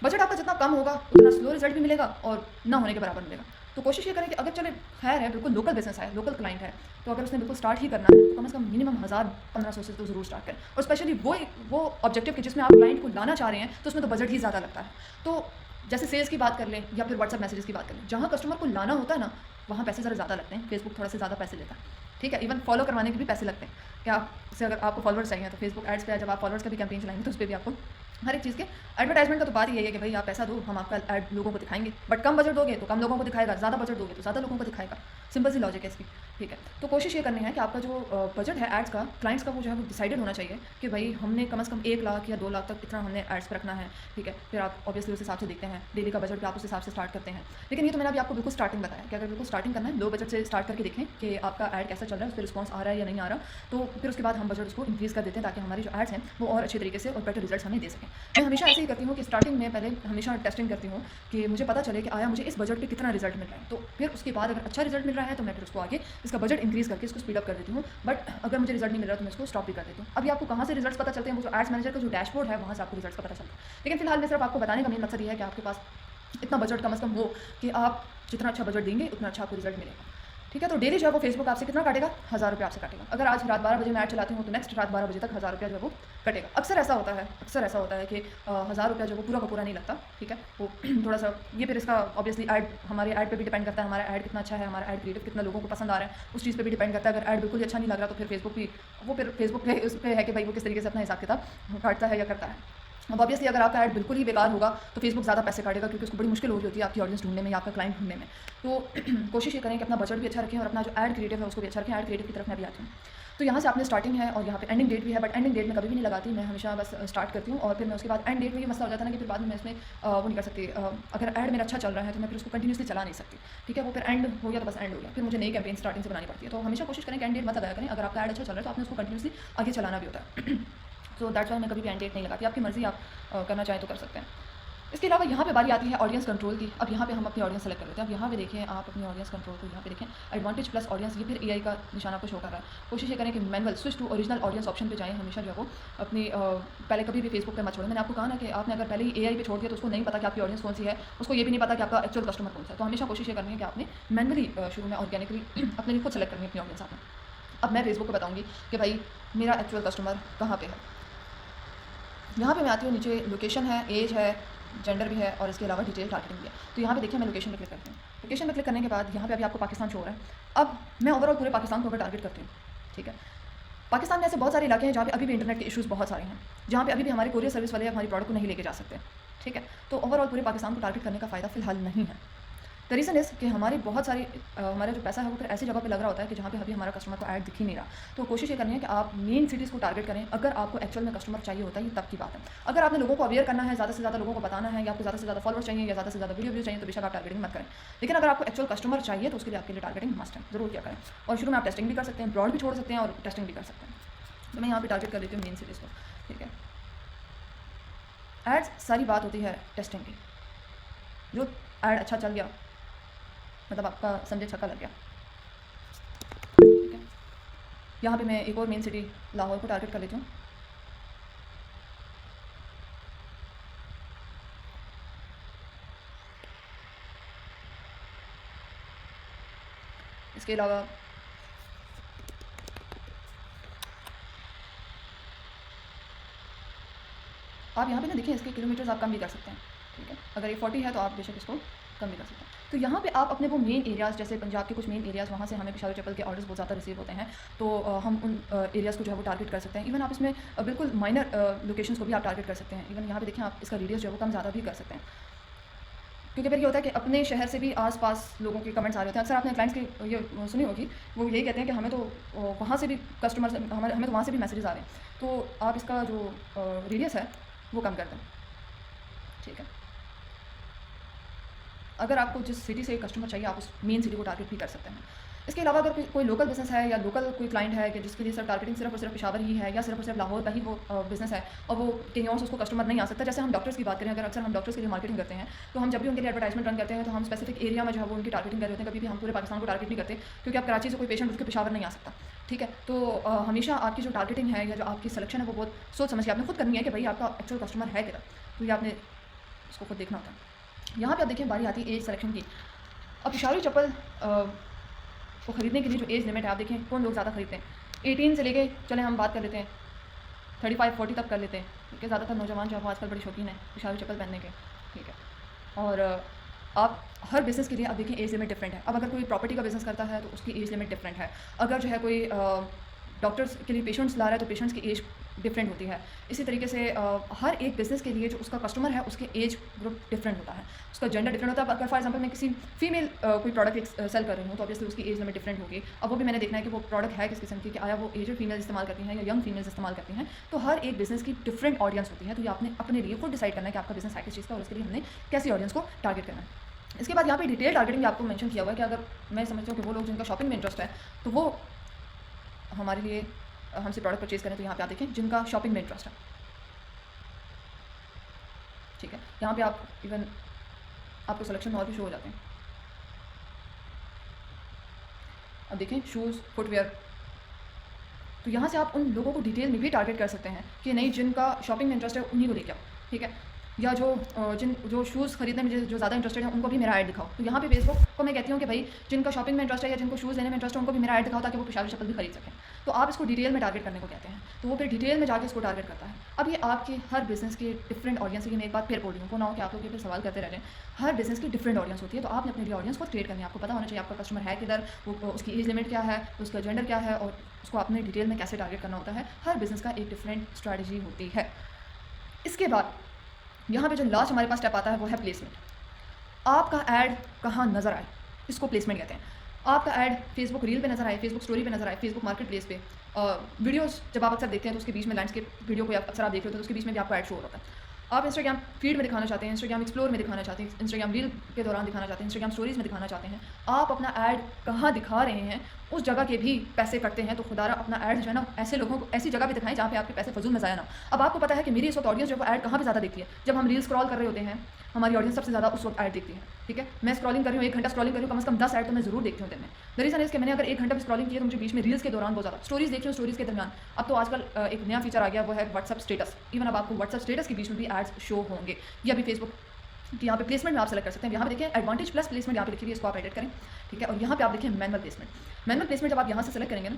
बजट आपका जितना कम होगा उतना स्लो रिजल्ट भी मिलेगा और ना होने के बराबर मिलेगा। तो कोशिश ये करें कि अगर चले खैर है बिल्कुल लोकल बिजनेस है, लोकल क्लाइंट है, तो अगर उसने बिल्कुल स्टार्ट ही करना है तो कम से कम मिनिमम 1000-1500 से तो ज़रूर स्टार्ट करें। और स्पेशली वो ऑब्जेक्टिव के जिसमें आप क्लाइंट को लाना चाह रहे हैं तो उसमें तो बजट ही ज़्यादा लगता है। तो जैसे सेल्स की बात कर लें या फिर व्हाट्सअप मैसेजेस की बात कर लें, जहाँ कस्टमर को लाना होता है ना वहाँ पैसे ज़रा ज़्यादा लगते हैं। फेसबुक थोड़ा से ज़्यादा पैसे लेता है। ठीक है, इवन फॉलो करवाने के भी पैसे लगते हैं कि आप से अगर आपको फॉलोअर्स चाहिए तो फेसबुक एड्स पे जब आप फॉलोअर्स का भी कैंपेन चलाएंगे तो उस पर भी आपको हर एक चीज़ के एडवर्टाइजमेंट का तो बात ही यही है कि भाई आप पैसा दो हम आपका ऐड लोगों को दिखाएंगे। बट कम बजट दोगे तो कम लोगों को दिखाएगा, ज़्यादा बजट दोगे तो ज़्यादा लोगों को दिखाएगा। सिंपल सी लॉजिक है इसकी। ठीक है, तो कोशिश ये करनी है कि आपका जो बजट है एड्स का क्लाइंट्स का वो जो है वो डिसाइडेड होना चाहिए कि भाई हमने कम से कम 1 लाख या 2 लाख तक इतना हमने एड्स पर रखना है। ठीक है, फिर आप ऑब्वियसली उस हिसाब से देखते हैं डेली का बजट भी आप उस हिसाब से स्टार्ट करते हैं। लेकिन ये तो मैंने अभी आपको बिल्कुल स्टार्टिंग बताया कि अगर बिल्कुल स्टार्टिंग करना है लो बजट से स्टार्ट करके देखें कि आपका ऐड कैसा चल रहा है, उस पर रिस्पॉन्स आ रहा है या नहीं आ रहा, तो फिर उसके बाद हम बजट उसको इंक्रीज़ कर देते हैं ताकि हमारी जो एड्स हैं वो और अच्छे तरीके से और बेटर रिजल्ट हमें दे सकें। मैं हमेशा ऐसे ही करती हूँ कि स्टार्टिंग में पहले हमेशा टेस्टिंग करती हूँ कि मुझे पता चले कि आया मुझे इस बजट पे कितना रिजल्ट मिल रहा है। तो फिर उसके बाद अगर अच्छा रिजल्ट मिल रहा है तो मैं फिर उसको आगे इसका बजट इंक्रीज़ करके इसको स्पीड अप कर देती हूँ। बट अगर मुझे रिजल्ट नहीं मिल रहा तो मैं इसको स्टॉप भी कर देती हूँ। अभी आपको कहाँ से रिजल्ट्स पता चलते हैं, वो जो एड्स मैनेजर का जो डैशबोर्ड है वहाँ से आपको रिजल्ट्स का पता चलता है। लेकिन फिलहाल मैं सिर्फ आपको बताने का मेन मकसद ये है कि आपके पास इतना बजट कम से कम हो कि आप जितना अच्छा बजट देंगे उतना अच्छा आपको रिजल्ट मिलेगा। ठीक है, तो डेली जो है वो फेसबुक आपसे कितना काटेगा, 1000 रुपये आपसे काटेगा। अगर आज रात 12 बजे मैं ऐड चलाती हूँ तो नेक्स्ट रात 12 बजे तक 1000 रुपया जो है वो कटेगा। अक्सर ऐसा होता है कि 1000 रुपया जो वो पूरा का पूरा नहीं लगता। ठीक है, वो थोड़ा सा ये फिर इसका ऑब्वियसली ऐड हमारे ऐड पे भी डिपेंड करता है, हमारा ऐड कितना अच्छा है, हमारा ऐड क्रिएटिव कितना लोगों को पसंद आ रहा है, उस चीज़ पे भी डिपेंड करता है। अगर ऐड बिल्कुल ही अच्छा नहीं लग रहा तो फिर फेसबुक पे उस पे है कि भाई वो किस तरीके से अपना हिसाब किताब काटता है या करता है। अब ऑब्वियसली अगर आपका ऐड बिल्कुल ही बेकार होगा तो फेसबुक ज़्यादा पैसे काटेगा क्योंकि उसको बड़ी मुश्किल हो रही होती है आपकी ऑडियंस ढूंढने में या आपका क्लाइंट ढूंढने में। तो कोशिश ये करें कि अपना बजट भी अच्छा रखें और अपना जो ऐड क्रिएटिव है उसको भी अच्छा रखें। ऐड क्रिएटिव की तरफ मैं भी आती हूँ। तो यहाँ से आपने स्टार्टिंग है और यहाँ पे एंडिंग डेट भी है, बट एंडिंग डेट में कभी भी नहीं लगाती। मैं हमेशा बस स्टार्ट करती हूँ और फिर मैं उसके बाद एंड डेट में ये मसला हो जाता है ना कि फिर बाद में मैं इसमें वो नहीं कर सकती। अगर ऐड मेरा अच्छा चल रहा है तो मैं फिर उसको कंटिन्यूसली चला नहीं सकती। ठीक है, वो फिर एंड हो गया तो बस एंड हो गया, फिर मुझे नई कैंपेन स्टार्टिंग से बनानी पड़ती है। तो हमेशा कोशिश करें कि एंड डेट मत लगाया करें। अगर आपका ऐड अच्छा चल रहा है तो आपने उसको कंटिन्यूसली आगे चलाना भी होता है। सो दैट्स वाई मैं कभी भी एंड डेट नहीं लगाती। आपकी मर्ज़ी, आप करना चाहें तो कर सकते हैं। इसके अलावा यहाँ पे बारी आती है ऑडियंस कंट्रोल की। अब यहाँ पे हम अपनी ऑडियंस सेलेक्ट कर लेते हैं। अब यहाँ पे देखें आप अपनी ऑडियंस कंट्रोल को यहाँ पे देखें एडवांटेज प्लस ऑडियंस, ये फिर एआई का निशान आपको शो कर रहा है। कोशिश ये करें कि manual switch to original audience option पे जाएँ। हमेशा जो है वो अपनी पहले कभी भी फेसबुक पे मत छोड़ें। मैंने आपको कहा ना कि आपने अगर पहले ही एआई पे छोड़ दिया तो उसको नहीं पता कि आपकी ऑडियंस कौन सी है, उसको ये भी नहीं पता कि आपका एक्चुअल कस्टमर कौन सा है। तो हमेशा कोशिश ये करनी है कि आपने मैनुअली शुरू में ऑर्गेनिकली अपने लिए खुद सेलेक्ट करनी है अपनी ऑडियंस आपने। अब मैं फेसबुक को बताऊँगी कि भाई मेरा एक्चुअल कस्टमर कहाँ पे है। यहाँ पे मैं आती हूँ, नीचे लोकेशन है, एज है, जेंडर भी है और इसके अलावा डिटेल टारगेटिंग भी है। तो यहाँ पे देखिए मैं लोकेशन पे क्लिक करती हूँ। लोकेशन पे क्लिक करने के बाद यहाँ पे अभी आपको पाकिस्तान शो हो रहा है। अब मैं ओवरऑल पूरे पाकिस्तान को अगर टारगेट करती हूँ, ठीक है, पाकिस्तान में ऐसे बहुत सारे इलाके हैं जहाँ पे अभी भी इंटरनेट के इश्यूज़ बहुत सारे हैं, जहाँ पे अभी भी हमारे कोरियर सर्विस वाले हमारी प्रोडक्ट को नहीं लेके जा सकते। ठीक है, तो ओवरऑल पूरे पाकिस्तान को टारगेट करने का फ़ायदा फिलहाल नहीं है। द रीज़न इज़ कि हमारी बहुत सारी हमारा जो पैसा है वो फिर ऐसी जगह पे लग रहा होता है कि जहाँ पे अभी हमारा कस्टमर को ऐड दिख ही नहीं रहा। तो कोशिश ये करनी है कि आप मेन सिटीज़ को टारगेट करें। अगर आपको एक्चुअल में कस्टमर चाहिए होता है ये तब की बात है। अगर आपने लोगों को अवेयर करना है, ज़्यादा से ज़्यादा लोगों को बताना है या आपको ज़्यादा से ज़्यादा फॉलोअर्स चाहिए या ज़्यादा से ज़्यादा वीडियो व्यू चाहिए तो बेशक आप टारगेटिंग मत करें। लेकिन अगर आपको एक्चुअल कस्टमर चाहिए तो उसके लिए आपके लिए टारगेटिंग मस्ट है, ज़रूर क्या करें। और शुरू में आप टेस्टिंग भी कर सकते हैं, ब्रॉड भी छोड़ सकते हैं और टेस्टिंग भी कर सकते हैं। तो मैं यहाँ पर टारगेट कर लेती हूँ मेन सिटीज़ को। ठीक है, एड्स सारी बात होती है टेस्टिंग की। जो ऐड अच्छा चल गया मतलब आपका समझे छक्का लग गया। ठीक है, यहाँ पे मैं एक और मेन सिटी लाहौर को टारगेट कर लेती हूँ। इसके अलावा आप यहाँ पे ना देखिए इसके किलोमीटर्स आप कम भी कर सकते हैं, ठीक है। अगर ये 40 है तो आप बेशक इसको कम भी कर सकते हैं। तो यहाँ पे आप अपने वो मेन एरियाज़, जैसे पंजाब के कुछ मेन एरियाज़, वहाँ से हमें पेशावर चप्पल के ऑर्डर्स बहुत ज़्यादा रिसीव होते हैं, तो हम उन एरियाज़ को जो है वो टारगेट कर सकते हैं। इवन आप इसमें बिल्कुल माइनर लोकेशंस को भी आप टारगेट कर सकते हैं। इवन यहाँ पे देखिए आप इसका रेडियस जो है वो कम ज़्यादा भी कर सकते हैं, क्योंकि फिर ये होता है कि अपने शहर से भी आस-पास लोगों के कमेंट्स आ रहे होते हैं। अक्सर आपने क्लाइंट्स की ये सुनी होगी, वो यही कहते हैं कि हमें तो वहाँ से भी कस्टमर्स, हमें तो वहाँ से भी मैसेजेस आ रहे हैं। तो आप इसका जो रेडियस है वो कम कर दें, ठीक है। अगर आपको जिस सिटी से कस्टमर चाहिए आप उस मेन सिटी को टारगेट भी कर सकते हैं। इसके अलावा अगर कोई लोकल बिज़नेस है या लोकल कोई क्लाइंट है कि जिसके लिए सिर्फ टारगेटिंग सिर्फ और सिर्फ पेशावर ही है, या सिर्फ और सिर्फ लाहौर का ही वो बिज़नेस है और वो कहीं और से उसको कस्टमर नहीं आ सकता। जैसे हम डॉक्टर्स की बात करें, अगर अक्सर हम डॉक्टर्स के लिए मार्केटिंग करते हैं, तो हम जब भी उनके लिए एडवर्टाइजमेंट रन करते हैं तो हम स्पेसिफिक एरिया में जो है वो उनकी टारगेटिंग कर रहे होते हैं। कभी भी हम पूरे पाकिस्तान को टारगेट नहीं करते, क्योंकि आप कराची से कोई पेशेंट उसके पेशावर नहीं आ सकता, ठीक है। तो हमेशा आपकी जो टारगेटिंग है या जो आपकी सिलेक्शन है वो बहुत सोच समझ के आपने खुद करनी है कि भाई आपका एक्चुअल कस्टमर है किधर, तो ये आपने उसको खुद देखना होता है। यहाँ पे आप देखिए बारी आती है एज सिलेक्शन की। अब पेशावरी चप्पल को ख़रीदने के लिए जो एज लिमिट है, आप देखें कौन लोग ज़्यादा खरीदते हैं। 18 से लेके चले हम बात कर लेते हैं 35-40 तक कर लेते हैं, क्योंकि ज़्यादातर नौजवान जो है वो आजकल बड़ी शौकीन है पेशावरी चप्पल पहनने के, ठीक है। और आप हर बिज़नेस के लिए आप देखें एज लिमिट डिफरेंट है। अब अगर कोई प्रॉपर्टी का बिज़नेस करता है तो उसकी एज लिमिट डिफरेंट है। अगर जो है कोई डॉक्टर्स के लिए पेशेंट्स ला रहा है तो पेशेंट्स की एज डिफरेंट होती है। इसी तरीके से हर एक बिज़नेस के लिए जो उसका कस्टमर है उसके एज ग्रुप डिफरेंट होता है, उसका जेंडर डिफरेंट होता है। अगर फॉर एग्जांपल मैं किसी फीमेल कोई प्रोडक्ट सेल कर रही हूँ तो ऑब्वियसली उसकी एज लिमिट डिफरेंट होगी। अब वो भी मैंने देखना है कि वो प्रोडक्ट है किस किस्म की, कि आया वो एजड फीमेल इस्तेमाल करती हैं या यंग फीमेल्स इस्तेमाल करती हैं। तो हर एक बिज़नेस की डिफरेंट ऑडियंस होती है, तो ये आपने अपने लिए खुद डिसाइड करना है कि आपका बिज़नेस है किस चीज़ का और उसके लिए हमने कैसी ऑडियंस को टारगेट करना है। इसके बाद यहाँ पे डिटेल टारगेटिंग भी आपको मेंशन किया हुआ है कि अगर मैं समझती हूँ कि वो लोग जिनका शॉपिंग में इंटरेस्ट है तो वो हमारे लिए हमसे प्रोडक्ट परचेज़ करें, तो यहाँ पे आप देखें जिनका शॉपिंग में इंटरेस्ट है, ठीक है। यहाँ पे आप इवन आपको सिलेक्शन और भी शो हो जाते हैं। अब देखें शूज़, फुटवेयर, तो यहाँ से आप उन लोगों को डिटेल में भी टारगेट कर सकते हैं कि नहीं जिनका शॉपिंग में इंटरेस्ट है उन्हीं को लेके आओ, ठीक है। या जो शूज़ खरीदने में जो ज़्यादा इंटरेस्टेड है उनको भी मेरा ऐड दिखाओ। तो यहाँ पे फेसबुक को मैं कहती हूँ कि भाई जिनका शॉपिंग में इंटरेस्ट है या जिनको शूज़ लेने में इंटरेस्ट है उनको भी मेरा ऐड दिखाओ, ताकि वो पेशावरी चप्पल भी खरीद सकें। तो आप इसको डिटेल में टारगेट करने को कहते हैं, तो वो फिर डिटेल में जाके इसको टारगेट करता है। अब ये आपके हर बिज़नेस के डिफरेंट ऑडियंस की मैं एक बात फिर बोल रही हूँ, को ना हो कि आप लोग ये फिर सवाल करते रह रहे हैं। हर बिज़नेस की डिफरेंट ऑडियंस होती है, तो आपने अपने लिए ऑडियंस को क्रिएट करनी है। आपको पता होना चाहिए आपका कस्टमर है किधर, वो उसकी एज लिमिट क्या है, उसका जेंडर क्या है, और उसको आपने डिटेल में कैसे टारगेट करना होता है। हर बिज़नेस का एक डिफरेंट स्ट्रैटेजी होती है। इसके बाद यहाँ पे जो लास्ट हमारे पास स्टेप आता है वो है प्लेसमेंट। आपका ऐड कहाँ नज़र आए, इसको प्लेसमेंट कहते हैं। आपका ऐड फेसबुक रील पे नज़र आए, फेसबुक स्टोरी पे नज़र आए, फेसबुक मार्केट प्लेस पे, वीडियोस जब आप अक्सर देखते हैं तो उसके बीच में लैंडस्केप वीडियो को अक्सर आप देख रहे हो तो उसके बीच में भी आपको ऐड शो होता है। आप इंस्टाग्राम फीड में दिखाना चाहते हैं, इंस्टाग्राम एक्सप्लोर में दिखाना चाहते हैं, इंस्टाग्राम रील के दौरान दिखाना चाहते हैं, इंस्टाग्राम स्टोरीज़ में दिखाना चाहते हैं, आप अपना ऐड कहाँ दिखा रहे हैं उस जगह के भी पैसे कटते हैं। तो खुदारा अपना ऐड जो है ना ऐसे लोगों को ऐसी जगह पे दिखाएं जहाँ पे आपके पैसे फजूल में ज़ाया ना। अब आपको पता है कि मेरी इस वक्त ऑडियंस जो है ऐड कहाँ पे ज़्यादा देखती है, जब हम रील स्क्रॉल कर रहे होते हैं हमारी ऑडियंस सबसे ज़्यादा उस वक्त ऐड देखती है, ठीक है। मैं स्क्रॉलिंग कर रही हूँ, 1 घंटा स्क्रॉलिंग कर रही हूँ, कम से कम 10 ऐड तो मैं ज़रूर देखती हूँ दिन में। द रीज़न इज़ कि मैंने अगर 1 घंटा भी स्क्रॉलिंग किया तो मुझे बीच में रील्स के दौरान बहुत ज़्यादा स्टोरीज़ देखी हूँ, स्टोरीज़ के दरमियान। अब तो आजकल एक नया फीचर आ गया वो है व्हाट्सअप स्टेटस। इवन अब आपको व्हाट्सअप स्टेटस के बीच में भी एड्स शो होंगे। ये अभी फेसबुक कि यहाँ पे प्लेसमेंट में आप सेलेक्ट कर सकते हैं। यहाँ पे देखिए एडवांटेज प्लस प्लेसमेंट यहाँ पे लिखी हुई है, इसको आप एडिट करें, ठीक है। और यहाँ पे आप देखिए मैनुअल प्लेसमेंट। मैनुअल प्लेसमेंट जब आप यहाँ से सेलेक्ट करेंगे ना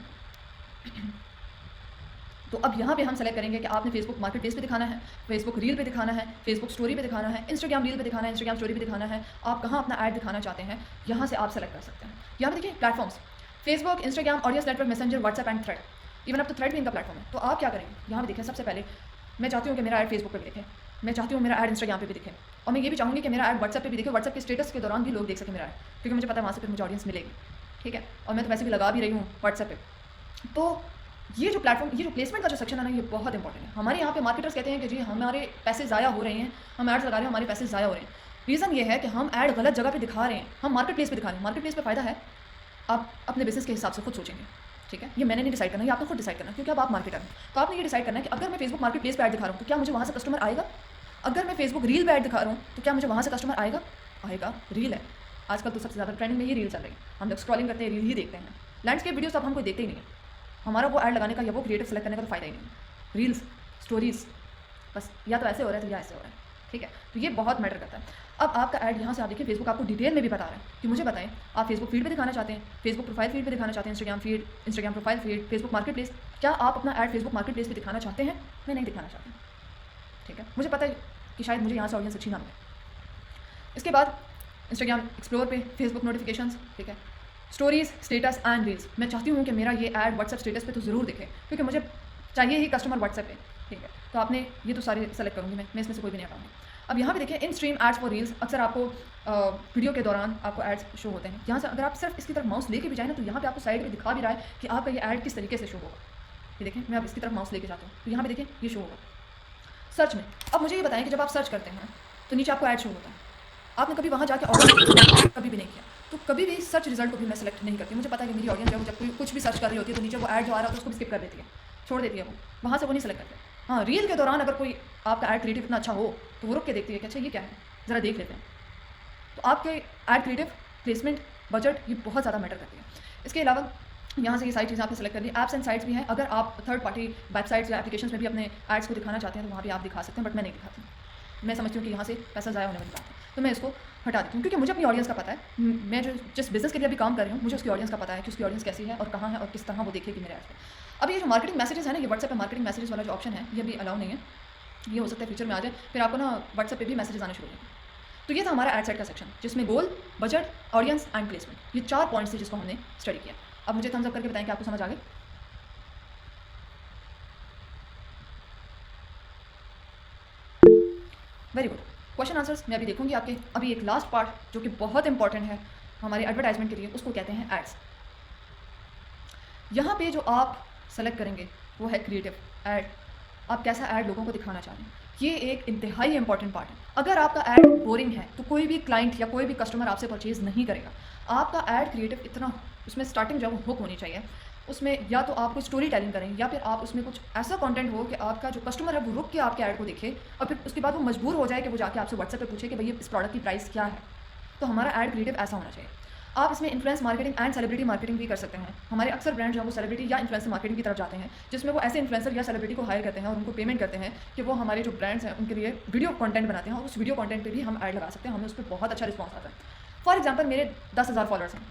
तो अब यहाँ पे हम सेलेक्ट करेंगे कि आपने फेसबुक मार्केट प्लेस पे दिखाना है, फेसबुक रील पे दिखाना है, फेसबुक स्टोरी पे दिखाना है, इंस्टाग्राम रील पे दिखाना है, इंस्टाग्राम स्टोरी पे दिखाना है, आप कहाँ अपना ऐड दिखाना चाहते हैं यहाँ से आप सेलेक्ट कर सकते हैं। यहाँ पे देखिए platforms Facebook, Instagram, audience network, messenger, WhatsApp and thread. Even अब तो थ्रेड भी इनका प्लेटफॉर्म है। तो आप क्या करेंगे, यहाँ पे देखें सबसे पहले मैं चाहती हूँ कि मेरा ऐड फेसबुक पे भी दिखे, मैं चाहती हूँ मेरा ऐड इंस्टाग्राम पे भी दिखे, और मैं ये भी चाहूँगी कि मेरा ऐड व्हाट्सएप पे भी दिखे, व्हाट्सएप के स्टेटस के दौरान भी लोग देख सकें मेरा ऐड, क्योंकि मुझे पता है वहाँ से फिर मुझे ऑडियंस मिलेगी, ठीक है। और मैं तो वैसे भी लगा भी रही हूँ व्हाट्सएप पे। तो ये जो प्लेटफॉर्म, ये जो प्लेसमेंट का जो सेक्शन है ना, ये बहुत इंपॉर्टेंट है। हमारे यहाँ पे मार्केटर्स कहते हैं कि जी हमारे पैसे ज़ाया हो रहे हैं, हम एड्स लगा रहे हैं, हमारे पैसे ज़ाया हो रहे हैं। रीज़न ये है कि हम ऐड गलत जगह पे दिखा रहे हैं, हम मार्केट प्लेस पे दिखा रहे हैं। मार्केट प्लेस पे फ़ायदा है, आप अपने बिजनेस के हिसाब से खुद सोचेंगे, ठीक है। ये मैंने नहीं डिसाइड करना, ये आपको खुद डिसाइड करना है, क्योंकि अब आप मार्केटर हैं। तो आपने ये डिसाइड करना है कि अगर मैं फेसबुक मार्केट प्लेस पे ऐड दिखा रहा हूँ तो क्या मुझे वहाँ से कस्टमर आएगा। अगर मैं फेसबुक रील पे ऐड दिखा रहा हूँ तो क्या मुझे वहाँ से कस्टमर आएगा। आएगा, रील है आजकल तो सबसे ज़्यादा ट्रेंडिंग में ये रील चल रही है। हम लोग स्क्रॉलिंग करते हैं, रील ही देखते हैं। लैंडस्केप वीडियोस अब हम कोई देखते ही नहीं है। हमारा वो ऐड लगाने का या वो क्रिएटिव सेलेक्ट करने का तो फ़ायदा ही नहीं है। रील्स, स्टोरीज़, बस या तो ऐसे हो रहा है तो या ऐसे हो रहा है। ठीक है, तो ये बहुत मैटर करता है। अब आपका ऐड यहाँ से आप देखिए फेसबुक आपको डिटेल में भी बता रहा है कि मुझे बताएं आप फेसबुक फीड पे दिखाना चाहते हैं, फेसबुक प्रोफाइल फीड पे दिखाना चाहते हैं, Instagram feed, Instagram profile feed, Facebook market place, क्या आप अपना ऐड फेसबुक मार्केट प्लेस पे दिखाना चाहते हैं? मैं नहीं दिखाना चाहती। ठीक है, मुझे पता है कि शायद मुझे यहाँ से ऑडियंस अच्छी ना मिले। इसके बाद इंस्टाग्राम एक्सप्लोर पे फेसबुक नोटिफिकेशंस, ठीक है, स्टोरीज, स्टेटस एंड रील्स। मैं चाहती हूँ कि मेरा ये ऐड व्हाट्सएप स्टेटस पे तो ज़रूर दिखे, क्योंकि मुझे चाहिए ही कस्टमर व्हाट्सएप पे। ठीक है, तो आपने ये तो सारे सेलेक्ट करूँगी मैं इसमें से कोई भी नहीं हटाऊँगी। अब यहाँ पे देखिए in stream ads for reels, अक्सर आपको वीडियो के दौरान आपको एड्स शो होते हैं। यहाँ से अगर आप सिर्फ इसकी तरफ माउस लेके भी जाए ना, तो यहाँ पे आपको साइड में दिखा भी रहा है कि आपका ये ऐड किस तरीके से शो होगा। ये देखें, मैं अब इसकी तरफ माउस लेके जाता हूँ तो यहाँ पे देखिए ये शो होगा सर्च में। अब मुझे ये बताएं कि जब आप सर्च करते हैं तो नीचे आपको ऐड शो होता है, आपने कभी वहाँ जाके ऑर्डर कभी भी नहीं किया, तो कभी भी सर्च रिजल्ट को भी मैं सेलेक्ट नहीं करती। मुझे पता है कि मेरी ऑडियंस जब कोई कुछ भी सर्च कर रही होती है तो नीचे वो ऐड जो आ रहा है उसको भी स्किप कर देती है, छोड़ देती है, वो वहाँ से वो नहीं सेलेक्ट करते। हाँ, रील के दौरान अगर कोई आपका ऐड क्रिएटिव इतना अच्छा हो तो वो रुक के देखती है कि अच्छा ये क्या है, ज़रा देख लेते हैं। तो आपके ऐड क्रिएटिव, प्लेसमेंट, बजट, ये बहुत ज़्यादा मैटर करती है। इसके अलावा यहाँ से ये सारी चीज़ें आपने सेलेक्ट कर ली। ऐप्स एंड साइट्स भी हैं, अगर आप थर्ड पार्टी वेबसाइट्स या एप्लीकेशंस में भी अपने एड्स को दिखाना चाहते हैं तो वहाँ भी आप दिखा सकते हैं, बट मैं नहीं दिखाती। मैं समझती हूँ कि यहाँ से पैसा ज़ाया होने वाली बात है, तो मैं इसको हटा देती हूँ, क्योंकि मुझे अपनी ऑडियंस का पता है। मैं जो जिस बिज़नेस के लिए अभी काम कर रही हूँ, मुझे उसकी ऑडियंस का पता है कि उसकी ऑडियंस कैसी है और कहाँ है और किस तरह वो देखेगी मेरे एड्स पे। अब ये जो मार्केटिंग मैसेजेस है ना, ये व्हाट्सएप पे मार्केटिंग मैसेजेस वाला जो ऑप्शन है ये भी अलाउ नहीं है। ये हो सकता है फ्यूचर में आ जाए, फिर आपको ना व्हाट्सएप पे भी मैसेजेस आने शुरू हो जाएंगे। तो ये था हमारा एड सेट का सेक्शन, जिसमें गोल, बजट, ऑडियंस एंड प्लेसमेंट, ये 4 पॉइंट्स थे जिसको हमने स्टडी किया। अब मुझे थम्स अप करके बताएं कि आपको समझ आ गई। Very good. क्वेश्चन आंसर्स मैं अभी देखूंगी आपके। अभी एक लास्ट पार्ट जो कि बहुत इंपॉर्टेंट है हमारे एडवर्टाइजमेंट के लिए, उसको कहते हैं एड्स। यहाँ पे जो आप सेलेक्ट करेंगे वो है क्रिएटिव ऐड। आप कैसा ऐड लोगों को दिखाना चाह रहे हैं, ये एक इंतहाई इंपॉर्टेंट पार्ट है। अगर आपका ऐड बोरिंग है तो कोई भी क्लाइंट या कोई भी कस्टमर आपसे परचेज नहीं करेगा। आपका ऐड क्रिएटिव इतना, उसमें स्टार्टिंग जो हुक होनी चाहिए, उसमें या तो आप कुछ स्टोरी टेलिंग करें या फिर आप उसमें कुछ ऐसा कंटेंट हो कि आपका जो कस्टमर है वो रुक के आपके ऐड को देखे और फिर उसके बाद वो मजबूर हो जाए कि वो जाके आपसे व्हाट्सएप पे पूछे कि भैया इस प्रोडक्ट की प्राइस क्या है। तो हमारा ऐड क्रिएटिव ऐसा होना चाहिए। आप इसमें influence marketing and celebrity marketing भी कर सकते हैं। हमारे अक्सर ब्रांड जो है वो सेलिब्रिटी या इन्फ्लुएंसर मार्केटिंग की तरफ जाते हैं, जिसमें वो ऐसे इन्फ्लुएंसर या सेलिब्रिटी को हायर करते हैं और उनको पेमेंट करते हैं कि वो हमारे जो ब्रांड्स हैं उनके लिए वीडियो कंटेंट बनाते हैं, और उस वीडियो कंटेंट पे भी हम ऐड लगा सकते हैं। हमें उस पर बहुत अच्छा रिस्पॉन्स आता है। फॉर एग्जाम्पल मेरे 10,000 फॉलोअर्स हैं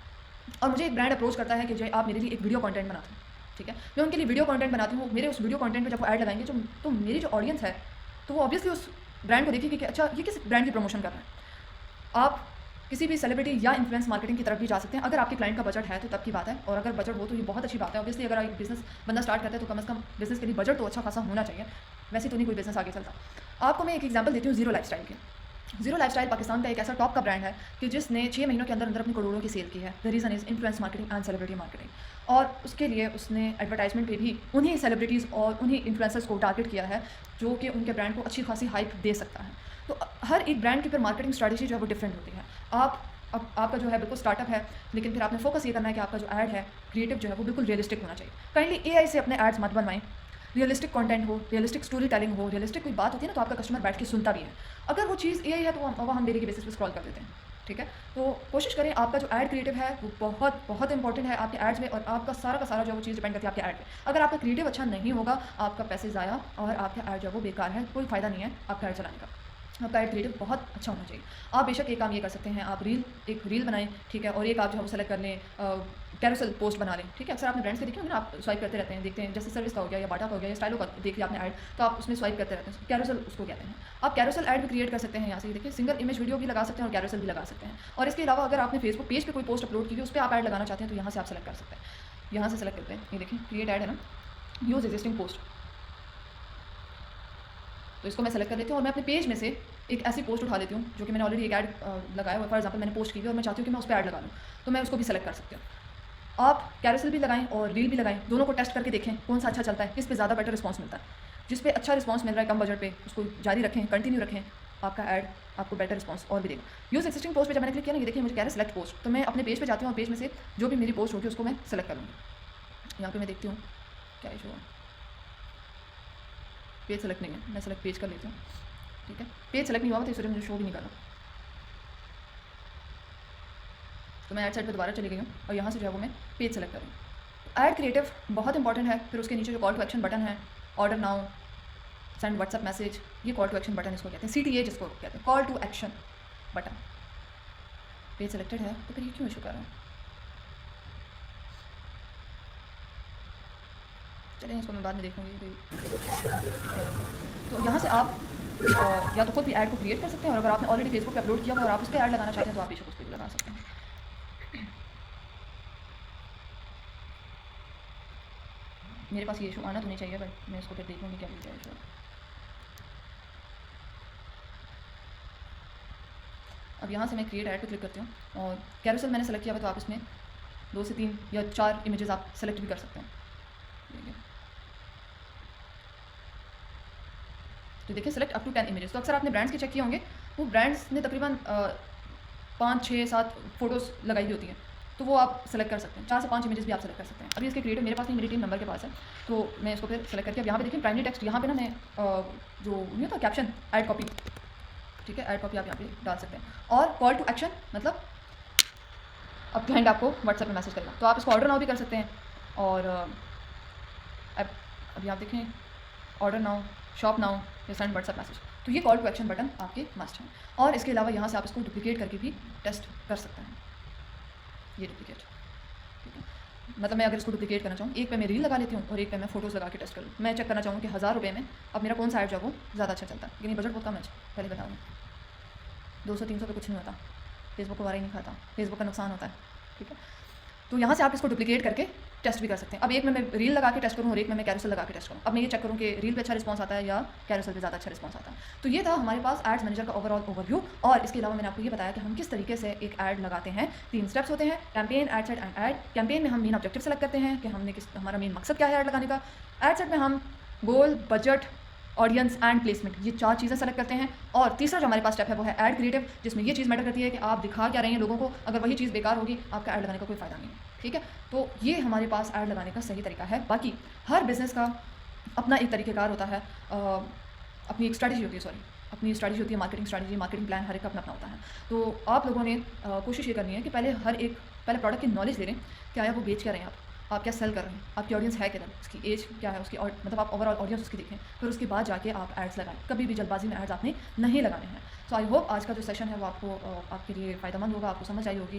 और मुझे एक ब्रांड अप्रोच करता है कि जो आप मेरे लिए एक वीडियो कंटेंट बनाते हैं। ठीक है, मैं उनके लिए वीडियो कंटेंट बनाती हूँ। मेरे उस वीडियो कंटेंट पे जब वो ऐड लगाएंगे तो मेरी जो ऑडियंस है तो वो ऑब्वियसली उस ब्रांड को देखेगी कि अच्छा ये किस ब्रांड की प्रमोशन कर रहे हैं। आप किसी भी सेलिब्रिटी या इन्फ्लुएंस मार्केटिंग की तरफ भी जा सकते हैं अगर आपके क्लाइंट का बजट है तो तब की बात है, और अगर बजट हो तो ये बहुत अच्छी बात है। ऑब्वियसली अगर एक बिजनेस बंदा स्टार्ट करता है तो कम से कम बिजनेस के लिए बजट तो अच्छा खासा होना चाहिए, वैसे तो नहीं कोई बिजनेस आगे चलता। आपको मैं एक एग्जांपल देती हूँ ज़ीरो लाइफस्टाइल की। ज़ीरो लाइफस्टाइल पाकिस्तान का एक ऐसा टॉप का ब्रांड है कि जिसने 6 महीनों के अंदर अंदर अपनी करोड़ों की सेल की है। The reason is influence marketing and celebrity marketing, और उसके लिए उसने एडवर्टाइजमेंट पे भी उन्हीं सेलिब्रिटीज़ और उन्हीं इन्फ्लुएंसर्स को टारगेट किया है जो कि उनके ब्रांड को अच्छी खासी हाइप दे सकता है। तो हर एक ब्रांड की फिर मार्केटिंग स्ट्रैटेजी जो है वो डिफरेंट होती है। अब आपका जो है बिल्कुल स्टार्टअप है, लेकिन फिर आपने फोकस ये करना है कि आपका जो ऐड है क्रिएटिव जो है वो बिल्कुल रियलिस्टिक होना चाहिए। काइंडली एआई से अपने एड्स मत बनवाएं। रियलिस्टिक कंटेंट हो, रियलिस्टिक स्टोरी टेलिंग हो, रियलिस्टिक कोई बात होती है ना तो आपका कस्टमर बैठ के सुनता भी है। अगर वो चीज़ एआई है तो वो हम डेली के बेसिस पे स्क्रॉल कर देते हैं। ठीक है, तो कोशिश करें आपका जो ऐड क्रिएटिव है वो बहुत बहुत इंपॉर्टेंट है आपके एड्स में, और आपका सारा का सारा जो वो चीज़ डिपेंड करती है आपके ऐड पे। अगर आपका क्रिएटिव अच्छा नहीं होगा, आपका पैसे ज़ाया और आपका ऐड जो है वो बेकार है, कोई फ़ायदा नहीं है आपका ऐड चलाने का। आपका ऐड क्रिएटिव बहुत अच्छा होना चाहिए। आप बेशक एक काम ये कर सकते हैं, आप एक रील बनाएं, ठीक है, और एक आप जो है वो सेलेक्ट कर लें, कैरोसेल पोस्ट बना लें। ठीक है, अक्सर आपने ब्रांड्स के देखे होंगे ना, आप स्वाइप करते रहते हैं, देखते हैं, जैसे सर्विस का हो गया या बाटा का हो गया या स्टाइलो का देख लिया आपने ऐड, तो आप उसमें स्वाइप करते रहते हैं, कैरोसेल उसको कहते हैं। आप कैरोसेल ऐड भी क्रिएट कर सकते हैं। यहाँ से देखिए सिंगल इमेज वीडियो भी लगा सकते हैं और कैरोसेल भी लगा सकते हैं। और इसके अलावा अगर आपने फेसबुक पेज पर कोई पोस्ट अपलोड की है उस पर आप ऐड लगाना चाहते हैं तो यहाँ से आप सेलेक्ट कर सकते हैं। यहाँ से सेलेक्ट करते हैं, ये देखिए क्रिएट ऐड है ना, यूज़ एग्जिस्टिंग पोस्ट, तो इसको मैं सेलेक्ट कर लेती हूँ और मैं अपने पेज में से एक ऐसी पोस्ट उठा लेती हूँ जो कि मैंने ऑलरेडी एक ऐड लगाया हुआ, फॉर एग्जांपल मैंने पोस्ट की हुई और मैं चाहती हूँ कि मैं उस पर ऐड लगा लूँ, तो मैं उसको भी सेलेक्ट कर सकती हूँ। आप कैरोसेल भी लगाएं और रील भी लगाएं, दोनों को टेस्ट करके देखें कौन सा अच्छा चलता है, किस पे ज़्यादा बेटर रिस्पॉन्स मिलता है। जिस पे अच्छा रिस्पॉन्स मिल रहा है कम बजट पे उसको जारी रखें, कंटिन्यू रखें, आपका ऐड आपको बेटर रिस्पॉन्स और भी देगा। यूज़ एक्सिस्टिंग पोस्ट पे जब मैंने क्लिक किया ना, ये देखिए मुझे कह रहा है सेलेक्ट पोस्ट, तो मैं अपने पेज पे जाती हूँ और पेज में से जो भी मेरी पोस्ट होगी उसको मैं सेलेक्ट करूँगी। यहाँ पे मैं देखती हूँ क्या इशू है, पेज सेलेक्ट नहीं है, मैं सेलेक्ट पेज कर लेती हूँ। ठीक है, पेज सेलेक्ट नहीं हुआ तो इस वजह मुझे शो भी नहीं कर रहा, तो मैं ऐड साइड पे दोबारा चली गई हूँ और यहाँ से जो है वो मैं पेज सेलेक्ट करूँ। ऐड क्रिएटिव बहुत इंपॉर्टेंट है। फिर उसके नीचे जो कॉल टू एक्शन बटन है, order now, send WhatsApp message, ये कॉल टू एक्शन बटन इसको कहते हैं, CTA जिसको कहते हैं, call to action button. Page selected है तो फिर ये क्यों इशू कर रहा है? चलिए इसको मैं बाद में देखूँगी। तो यहाँ से आप या तो खुद भी ऐड को क्रिएट कर सकते हैं, और अगर आपने ऑलरेडी फेसबुक पे अपलोड किया हुआ और आप उस पर ऐड लगाना चाहते हैं तो आप बेशक उस पर भी लगा सकते हैं। मेरे पास ये इशू आना तो नहीं चाहिए, बट मैं इसको फिर देखूँगी क्या मिलता है इशू। अब यहाँ से मैं क्रिएट ऐड पे क्लिक करती हूँ, और कैरोसेल मैंने सेलेक्ट किया हुआ तो आप इसमें 2 से 3 या 4 इमेजेस आप सेलेक्ट भी कर सकते हैं। तो देखिए सेलेक्ट अप टू 10 इमेजेस। तो अक्सर आपने ब्रांड्स के चेक किए होंगे, वो ब्रांड्स ने तकरीबन 5, 6, 7 फ़ोटोज़ लगाई हुई होती हैं, तो वो आप सेलेक्ट कर सकते हैं। 4 से 5 इमेजेस भी आप सेलेक्ट कर सकते हैं। अभी इसके क्रिएटिव मेरे पास नहीं, मेरी टीम मेंबर के पास है, तो मैं इसको फिर सेलेक्ट करके अब यहाँ पे देखिए प्राइमरी टेक्स्ट, यहाँ पे ना मैं जो नहीं होता कैप्शन, ऐड कॉपी, ठीक है, ऐड कॉपी आप यहाँ पे डाल सकते हैं। और कॉल टू एक्शन मतलब अब क्लाइंट आपको व्हाट्सएप में मैसेज करेगा, तो आप इसको ऑर्डर नाउ भी कर सकते हैं। और अब अभी आप देखें ऑर्डर नाउ, शॉप नाउ या सेंड व्हाट्सएप मैसेज, तो ये कॉल टू एक्शन बटन आपके मस्ट हैं। और इसके अलावा यहाँ से आप इसको डुप्लीकेट करके भी टेस्ट कर सकते हैं। ये डुप्लीकेट, ठीक है, मतलब मैं अगर इसको डुप्लीकेट करना चाहूँ, एक पे मैं रील लगा लेती हूँ और एक पे मैं फोटोज़ लगा के टेस्ट कर लूँ। मैं चेक करना चाहूँ कि 1000 रुपये में अब मेरा कौन सा ऐड जो है वो ज़्यादा अच्छा चलता है, लेकिन ये बजट बहुत कम है, पहले बता दूँ। 200-300 पे कुछ नहीं होता, फेसबुक को वारा ही नहीं खाता, फेसबुक का नुकसान होता है, ठीक है। तो यहाँ से आप इसको डुप्लीकेट करके टेस्ट भी कर सकते हैं। अब एक में मैं रील लगा के टेस्ट करूँ और एक में मैं कैरोसेल लगा के टेस्ट करूँ। अब मैं ये चेक करूँ कि रील पे अच्छा रिस्पांस आता है या कैरोसेल पे ज़्यादा अच्छा रिस्पांस आता है। तो ये था हमारे पास एड्स मैनेजर का ओवरऑल ओवरव्यू। और इसके अलावा मैंने आपको ये बताया कि हम किस तरीके से एक ऐड लगाते हैं। 3 स्टेप्स होते हैं, campaign, ad set and add. Campaign में हम मेन ऑब्जेक्टिव सेलेक्ट करते हैं कि हमने हमारा मेन मकसद क्या है ऐड लगाने का। एड सेट में हम गोल, बजट, ऑडियंस एंड प्लेसमेंट, ये 4 चीज़ें सेलेक्ट करते हैं। और तीसरा जो हमारे पास स्टेप है वो है ऐड क्रिएटिव, जिसमें ये चीज़ मैटर करती है कि आप दिखा क्या रहे हैं लोगों को। अगर वही चीज़ बेकार होगी आपका ऐड लगाने का कोई फ़ायदा नहीं है, ठीक है। तो ये हमारे पास ऐड लगाने का सही तरीका है। बाकी हर बिज़नेस का अपना एक तरीक़ेकार होता है, अपनी एक स्ट्रैटेजी होती है, अपनी स्ट्रैटेजी होती है, मार्केटिंग स्ट्रैटेजी, मार्केटिंग प्लान हर एक का अपना अपना होता है। तो आप लोगों ने कोशिश ये करनी है कि पहले प्रोडक्ट की नॉलेज ले लें, क्या है वो बेच क्या रहे हैं आप क्या सेल कर रहे हैं, आपकी ऑडियंस है किधर, उसकी एज क्या है, उसकी मतलब आप ओवरऑल ऑडियंस उसकी देखें, फिर उसके बाद जाके आप एड्स लगाएं। कभी भी जल्दबाजी में एड्स आपने नहीं लगाने हैं। सो आई होप आज का जो सेशन है वो आपको आपके लिए फ़ायदेमंद होगा, आपको समझ आई होगी।